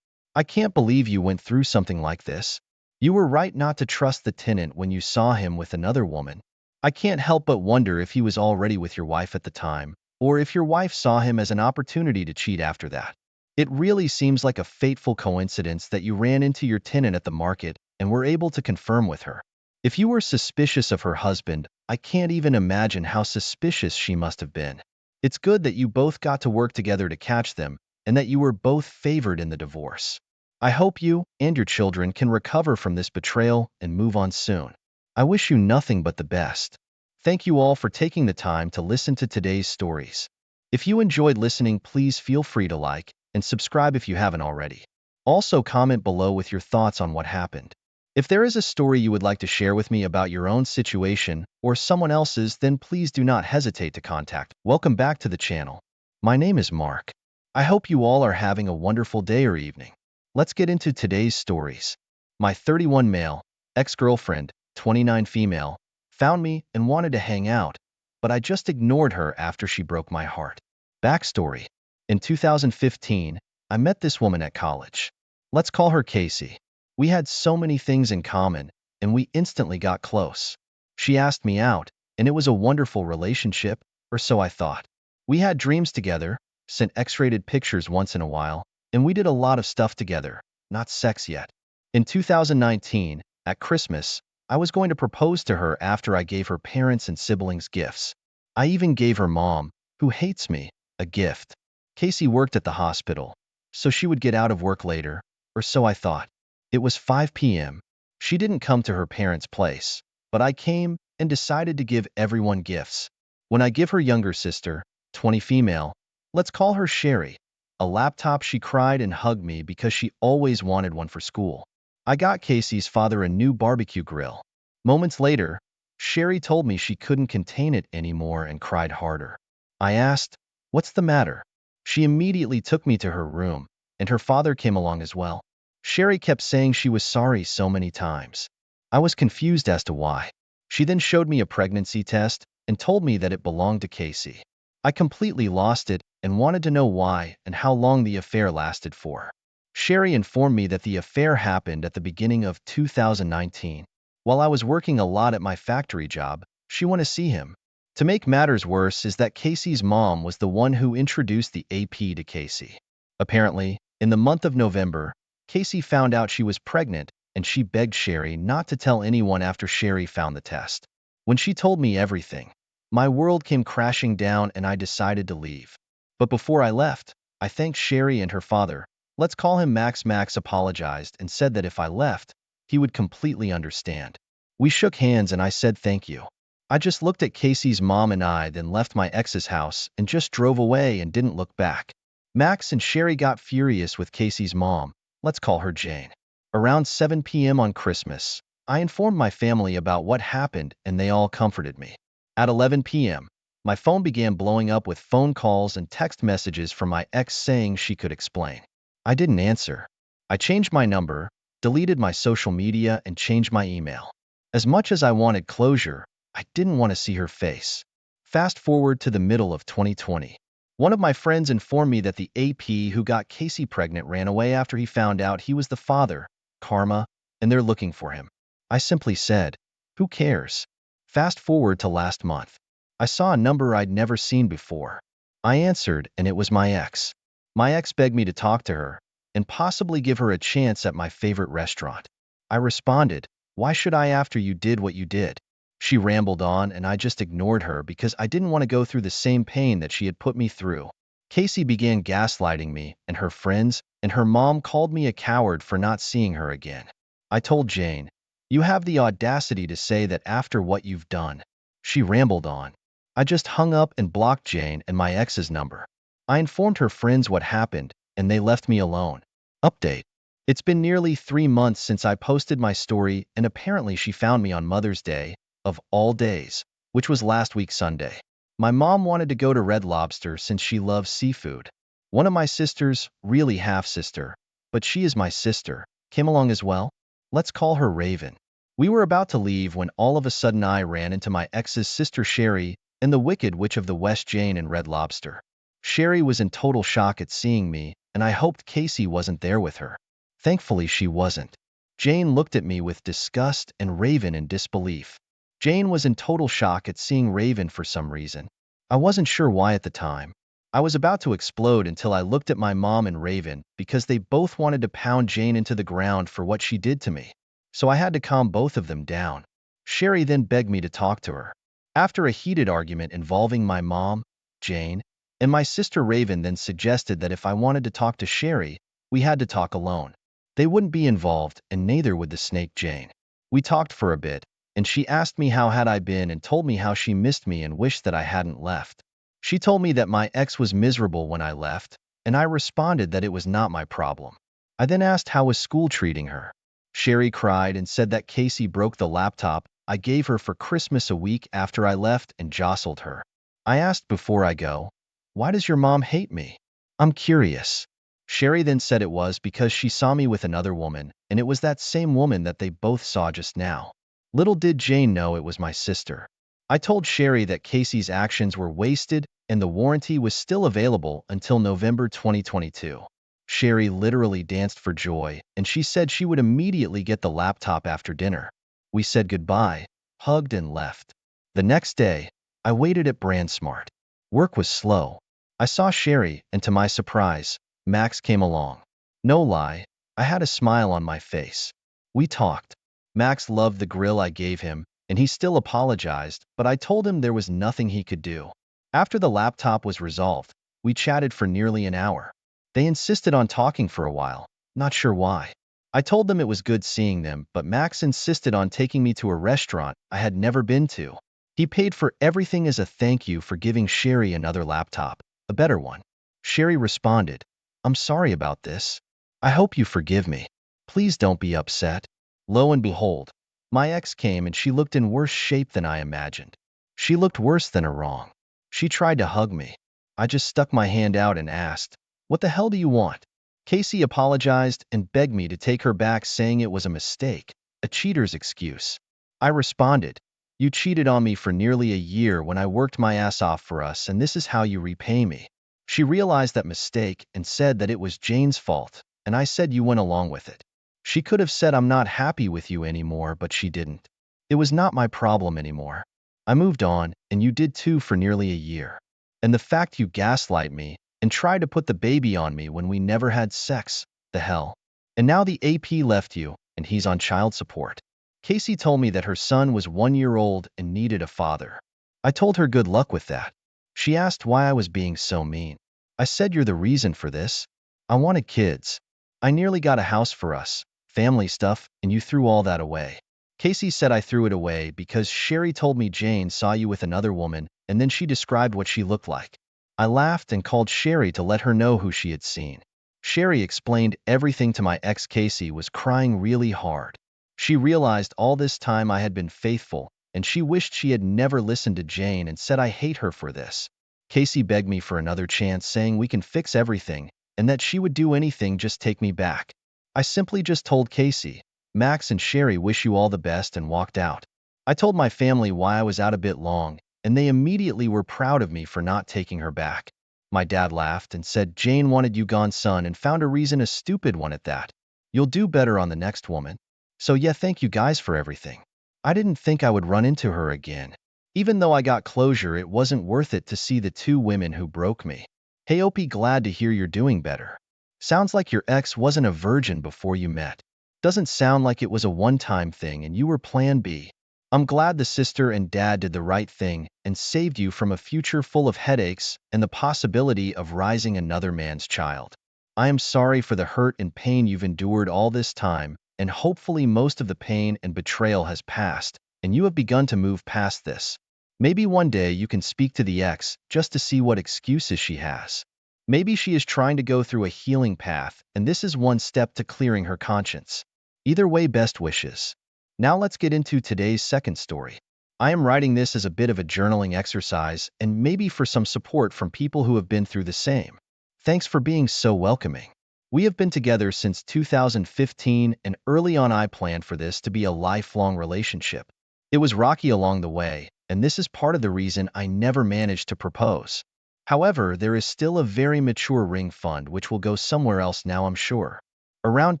I can't believe you went through something like this. You were right not to trust the tenant when you saw him with another woman. I can't help but wonder if he was already with your wife at the time, or if your wife saw him as an opportunity to cheat after that. It really seems like a fateful coincidence that you ran into your tenant at the market and were able to confirm with her. If you were suspicious of her husband, I can't even imagine how suspicious she must have been. It's good that you both got to work together to catch them, and that you were both favored in the divorce. I hope you and your children can recover from this betrayal and move on soon. I wish you nothing but the best. Thank you all for taking the time to listen to today's stories. If you enjoyed listening, please feel free to like and subscribe if you haven't already. Also, comment below with your thoughts on what happened. If there is a story you would like to share with me about your own situation or someone else's, then please do not hesitate to contact. Welcome back to the channel. My name is Mark. I hope you all are having a wonderful day or evening. Let's get into today's stories. My 31 male, ex-girlfriend, 29 female, found me and wanted to hang out, but I just ignored her after she broke my heart. Backstory. In 2015, I met this woman at college. Let's call her Casey. We had so many things in common, and we instantly got close. She asked me out, and it was a wonderful relationship, or so I thought. We had dreams together, sent X-rated pictures once in a while, and we did a lot of stuff together, not sex yet. In 2019, at Christmas, I was going to propose to her after I gave her parents and siblings gifts. I even gave her mom, who hates me, a gift. Casey worked at the hospital, so she would get out of work later, or so I thought. It was 5 p.m. She didn't come to her parents' place, but I came and decided to give everyone gifts. When I give her younger sister, 20 female, let's call her Sherry, a laptop, she cried and hugged me because she always wanted one for school. I got Casey's father a new barbecue grill. Moments later, Sherry told me she couldn't contain it anymore and cried harder. I asked, "What's the matter?" She immediately took me to her room, and her father came along as well. Sherry kept saying she was sorry so many times. I was confused as to why. She then showed me a pregnancy test and told me that it belonged to Casey. I completely lost it and wanted to know why and how long the affair lasted for. Sherry informed me that the affair happened at the beginning of 2019. While I was working a lot at my factory job, she wanted to see him. To make matters worse is that Casey's mom was the one who introduced the AP to Casey. Apparently, in the month of November, Casey found out she was pregnant, and she begged Sherry not to tell anyone after Sherry found the test. When she told me everything, my world came crashing down and I decided to leave. But before I left, I thanked Sherry and her father. Let's call him Max. Max apologized and said that if I left, he would completely understand. We shook hands and I said thank you. I just looked at Casey's mom and I then left my ex's house and just drove away and didn't look back. Max and Sherry got furious with Casey's mom, let's call her Jane. Around 7 p.m. on Christmas, I informed my family about what happened and they all comforted me. At 11 p.m., my phone began blowing up with phone calls and text messages from my ex saying she could explain. I didn't answer. I changed my number, deleted my social media, and changed my email. As much as I wanted closure, I didn't want to see her face. Fast forward to the middle of 2020. One of my friends informed me that the AP who got Casey pregnant ran away after he found out he was the father, karma, and they're looking for him. I simply said, who cares? Fast forward to last month. I saw a number I'd never seen before. I answered, and it was my ex. My ex begged me to talk to her and possibly give her a chance at my favorite restaurant. I responded, why should I after you did what you did? She rambled on, and I just ignored her because I didn't want to go through the same pain that she had put me through. Casey began gaslighting me and her friends, and her mom called me a coward for not seeing her again. I told Jane, you have the audacity to say that after what you've done. She rambled on. I just hung up and blocked Jane and my ex's number. I informed her friends what happened, and they left me alone. Update. It's been nearly 3 months since I posted my story, and apparently she found me on Mother's Day, of all days, which was last week Sunday. My mom wanted to go to Red Lobster since she loves seafood. One of my sisters, really half-sister, but she is my sister, came along as well. Let's call her Raven. We were about to leave when all of a sudden I ran into my ex's sister Sherry and the Wicked Witch of the West Jane and Red Lobster. Sherry was in total shock at seeing me, and I hoped Casey wasn't there with her. Thankfully, she wasn't. Jane looked at me with disgust and Raven in disbelief. Jane was in total shock at seeing Raven for some reason. I wasn't sure why at the time. I was about to explode until I looked at my mom and Raven because they both wanted to pound Jane into the ground for what she did to me. So I had to calm both of them down. Sherry then begged me to talk to her. After a heated argument involving my mom, Jane, and my sister Raven then suggested that if I wanted to talk to Sherry, we had to talk alone. They wouldn't be involved, and neither would the snake Jane. We talked for a bit, and she asked me how had I been and told me how she missed me and wished that I hadn't left. She told me that my ex was miserable when I left, and I responded that it was not my problem. I then asked how was school treating her. Sherry cried and said that Casey broke the laptop I gave her for Christmas a week after I left and jostled her. I asked before I go, why does your mom hate me? I'm curious. Sherry then said it was because she saw me with another woman, and it was that same woman that they both saw just now. Little did Jane know it was my sister. I told Sherry that Casey's actions were wasted and the warranty was still available until November 2022. Sherry literally danced for joy, and she said she would immediately get the laptop after dinner. We said goodbye, hugged, and left. The next day, I waited at BrandSmart. Work was slow. I saw Sherry, and to my surprise, Max came along. No lie, I had a smile on my face. We talked. Max loved the grill I gave him, and he still apologized, but I told him there was nothing he could do. After the laptop was resolved, we chatted for nearly an hour. They insisted on talking for a while, not sure why. I told them it was good seeing them, but Max insisted on taking me to a restaurant I had never been to. He paid for everything as a thank you for giving Sherry another laptop, a better one. Sherry responded, I'm sorry about this. I hope you forgive me. Please don't be upset. Lo and behold, my ex came and she looked in worse shape than I imagined. She looked worse than her wrong. She tried to hug me. I just stuck my hand out and asked, what the hell do you want? Casey apologized and begged me to take her back, saying it was a mistake, a cheater's excuse. I responded, you cheated on me for nearly a year when I worked my ass off for us, and this is how you repay me. She realized that mistake and said that it was Jane's fault, and I said you went along with it. She could have said I'm not happy with you anymore, but she didn't. It was not my problem anymore. I moved on, and you did too for nearly a year. And the fact you gaslight me and tried to put the baby on me when we never had sex, the hell. And now the AP left you, and he's on child support. Casey told me that her son was 1 year old and needed a father. I told her good luck with that. She asked why I was being so mean. I said you're the reason for this. I wanted kids. I nearly got a house for us, family stuff, and you threw all that away. Casey said I threw it away because Sherry told me Jane saw you with another woman, and then she described what she looked like. I laughed and called Sherry to let her know who she had seen. Sherry explained everything to my ex. Casey was crying really hard. She realized all this time I had been faithful, and she wished she had never listened to Jane and said I hate her for this. Casey begged me for another chance, saying we can fix everything, and that she would do anything, just take me back. I simply just told Casey, Max and Sherry wish you all the best, and walked out. I told my family why I was out a bit long, and they immediately were proud of me for not taking her back. My dad laughed and said Jane wanted you gone, son, and found a reason, a stupid one at that. You'll do better on the next woman. So yeah, thank you guys for everything. I didn't think I would run into her again. Even though I got closure, it wasn't worth it to see the two women who broke me. Hey Opie, glad to hear you're doing better. Sounds like your ex wasn't a virgin before you met. Doesn't sound like it was a one-time thing and you were plan B. I'm glad the sister and dad did the right thing and saved you from a future full of headaches and the possibility of raising another man's child. I am sorry for the hurt and pain you've endured all this time, and hopefully most of the pain and betrayal has passed, and you have begun to move past this. Maybe one day you can speak to the ex just to see what excuses she has. Maybe she is trying to go through a healing path, and this is one step to clearing her conscience. Either way, best wishes. Now let's get into today's second story. I am writing this as a bit of a journaling exercise and maybe for some support from people who have been through the same. Thanks for being so welcoming. We have been together since 2015, and early on I planned for this to be a lifelong relationship. It was rocky along the way, and this is part of the reason I never managed to propose. However, there is still a very mature ring fund which will go somewhere else now, I'm sure. Around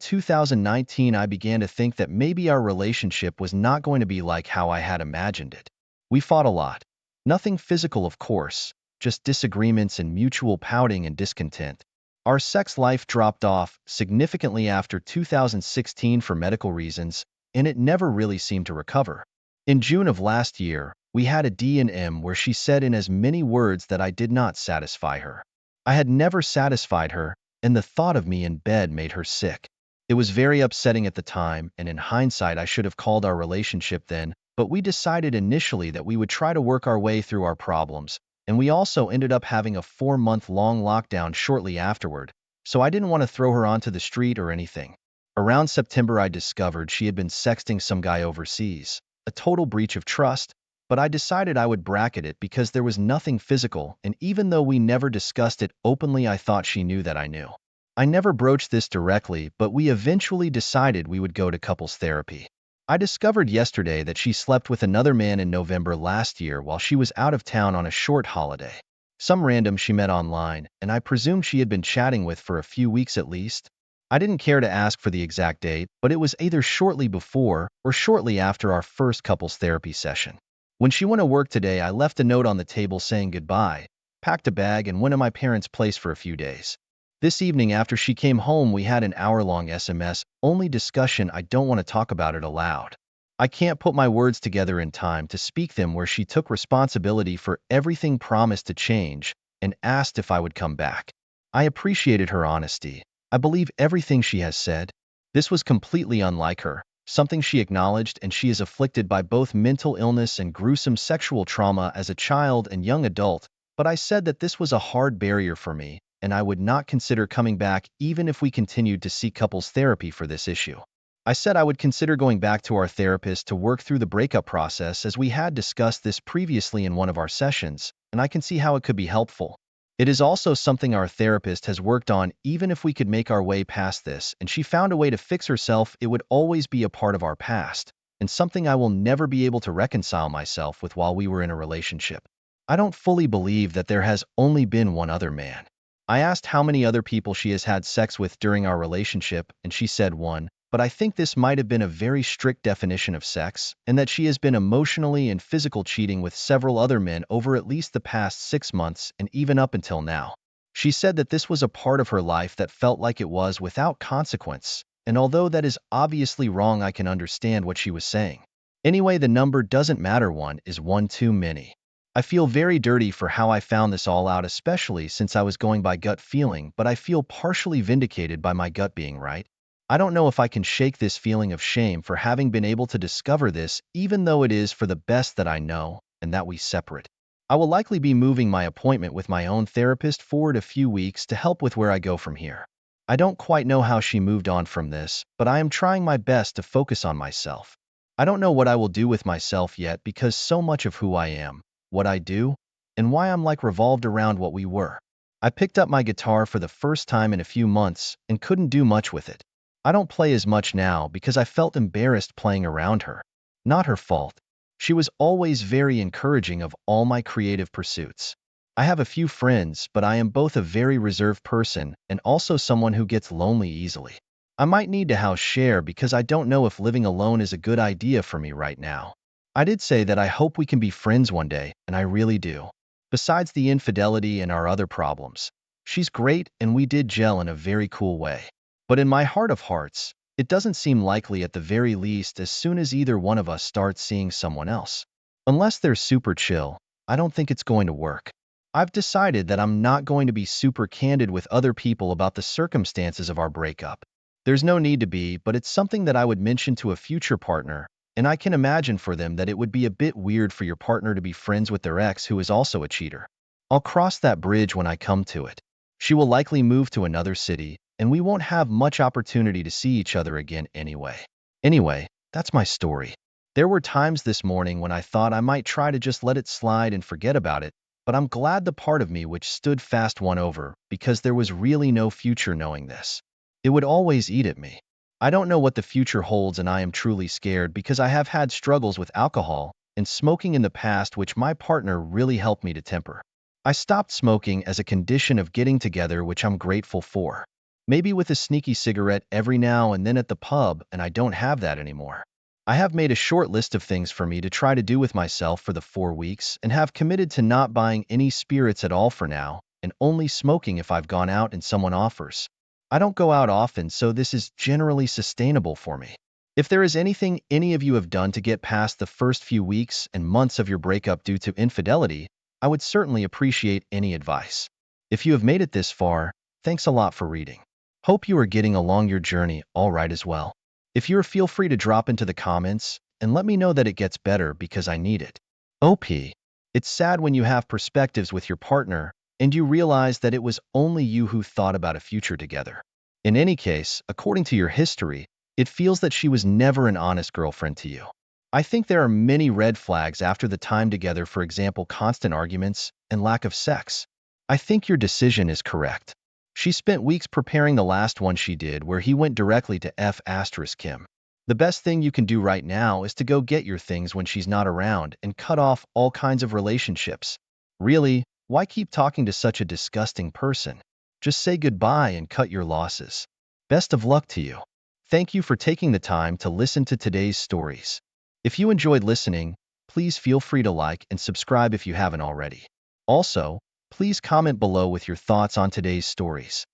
2019, I began to think that maybe our relationship was not going to be like how I had imagined it. We fought a lot. Nothing physical, of course, just disagreements and mutual pouting and discontent. Our sex life dropped off significantly after 2016 for medical reasons, and it never really seemed to recover. In June of last year, we had a D&M where she said in as many words that I did not satisfy her. I had never satisfied her, and the thought of me in bed made her sick. It was very upsetting at the time, and in hindsight I should have called our relationship then, but we decided initially that we would try to work our way through our problems, and we also ended up having a 4-month-long lockdown shortly afterward, so I didn't want to throw her onto the street or anything. Around September I discovered she had been sexting some guy overseas, a total breach of trust, but I decided I would bracket it because there was nothing physical, and even though we never discussed it openly, I thought she knew that I knew. I never broached this directly, but we eventually decided we would go to couples therapy. I discovered yesterday that she slept with another man in November last year while she was out of town on a short holiday. Some random she met online, and I presume she had been chatting with for a few weeks at least. I didn't care to ask for the exact date, but it was either shortly before or shortly after our first couples therapy session. When she went to work today, I left a note on the table saying goodbye, packed a bag, and went to my parents' place for a few days. This evening, after she came home, we had an hour-long SMS-only discussion. I don't want to talk about it aloud. I can't put my words together in time to speak them, where she took responsibility for everything, promised to change, and asked if I would come back. I appreciated her honesty. I believe everything she has said. This was completely unlike her, something she acknowledged, and she is afflicted by both mental illness and gruesome sexual trauma as a child and young adult, but I said that this was a hard barrier for me, and I would not consider coming back even if we continued to seek couples therapy for this issue. I said I would consider going back to our therapist to work through the breakup process, as we had discussed this previously in one of our sessions, and I can see how it could be helpful. It is also something our therapist has worked on. Even if we could make our way past this and she found a way to fix herself, it would always be a part of our past, and something I will never be able to reconcile myself with while we were in a relationship. I don't fully believe that there has only been one other man. I asked how many other people she has had sex with during our relationship, and she said one, but I think this might have been a very strict definition of sex, and that she has been emotionally and physical cheating with several other men over at least the past 6 months and even up until now. She said that this was a part of her life that felt like it was without consequence, and although that is obviously wrong, I can understand what she was saying. Anyway, the number doesn't matter, one is one too many. I feel very dirty for how I found this all out, especially since I was going by gut feeling, but I feel partially vindicated by my gut being right. I don't know if I can shake this feeling of shame for having been able to discover this, even though it is for the best that I know, and that we separate. I will likely be moving my appointment with my own therapist forward a few weeks to help with where I go from here. I don't quite know how she moved on from this, but I am trying my best to focus on myself. I don't know what I will do with myself yet because so much of who I am, what I do, and why I'm like revolved around what we were. I picked up my guitar for the first time in a few months and couldn't do much with it. I don't play as much now because I felt embarrassed playing around her. Not her fault. She was always very encouraging of all my creative pursuits. I have a few friends, but I am both a very reserved person and also someone who gets lonely easily. I might need to house share because I don't know if living alone is a good idea for me right now. I did say that I hope we can be friends one day, and I really do. Besides the infidelity and our other problems, she's great and we did gel in a very cool way. But in my heart of hearts, it doesn't seem likely at the very least as soon as either one of us starts seeing someone else. Unless they're super chill, I don't think it's going to work. I've decided that I'm not going to be super candid with other people about the circumstances of our breakup. There's no need to be, but it's something that I would mention to a future partner, and I can imagine for them that it would be a bit weird for your partner to be friends with their ex who is also a cheater. I'll cross that bridge when I come to it. She will likely move to another city, and we won't have much opportunity to see each other again anyway. Anyway, that's my story. There were times this morning when I thought I might try to just let it slide and forget about it, but I'm glad the part of me which stood fast won over because there was really no future knowing this. It would always eat at me. I don't know what the future holds and I am truly scared because I have had struggles with alcohol and smoking in the past which my partner really helped me to temper. I stopped smoking as a condition of getting together which I'm grateful for. Maybe with a sneaky cigarette every now and then at the pub, and I don't have that anymore. I have made a short list of things for me to try to do with myself for the 4 weeks and have committed to not buying any spirits at all for now and only smoking if I've gone out and someone offers. I don't go out often, so this is generally sustainable for me. If there is anything any of you have done to get past the first few weeks and months of your breakup due to infidelity, I would certainly appreciate any advice. If you have made it this far, thanks a lot for reading. Hope you are getting along your journey all right as well. If you're, feel free to drop into the comments and let me know that it gets better because I need it. OP. It's sad when you have perspectives with your partner and you realize that it was only you who thought about a future together. In any case, according to your history, it feels that she was never an honest girlfriend to you. I think there are many red flags after the time together, for example, constant arguments and lack of sex. I think your decision is correct. She spent weeks preparing the last one she did where he went directly to F asterisk Kim. The best thing you can do right now is to go get your things when she's not around and cut off all kinds of relationships. Really, why keep talking to such a disgusting person? Just say goodbye and cut your losses. Best of luck to you. Thank you for taking the time to listen to today's stories. If you enjoyed listening, please feel free to like and subscribe if you haven't already. Also, please comment below with your thoughts on today's stories.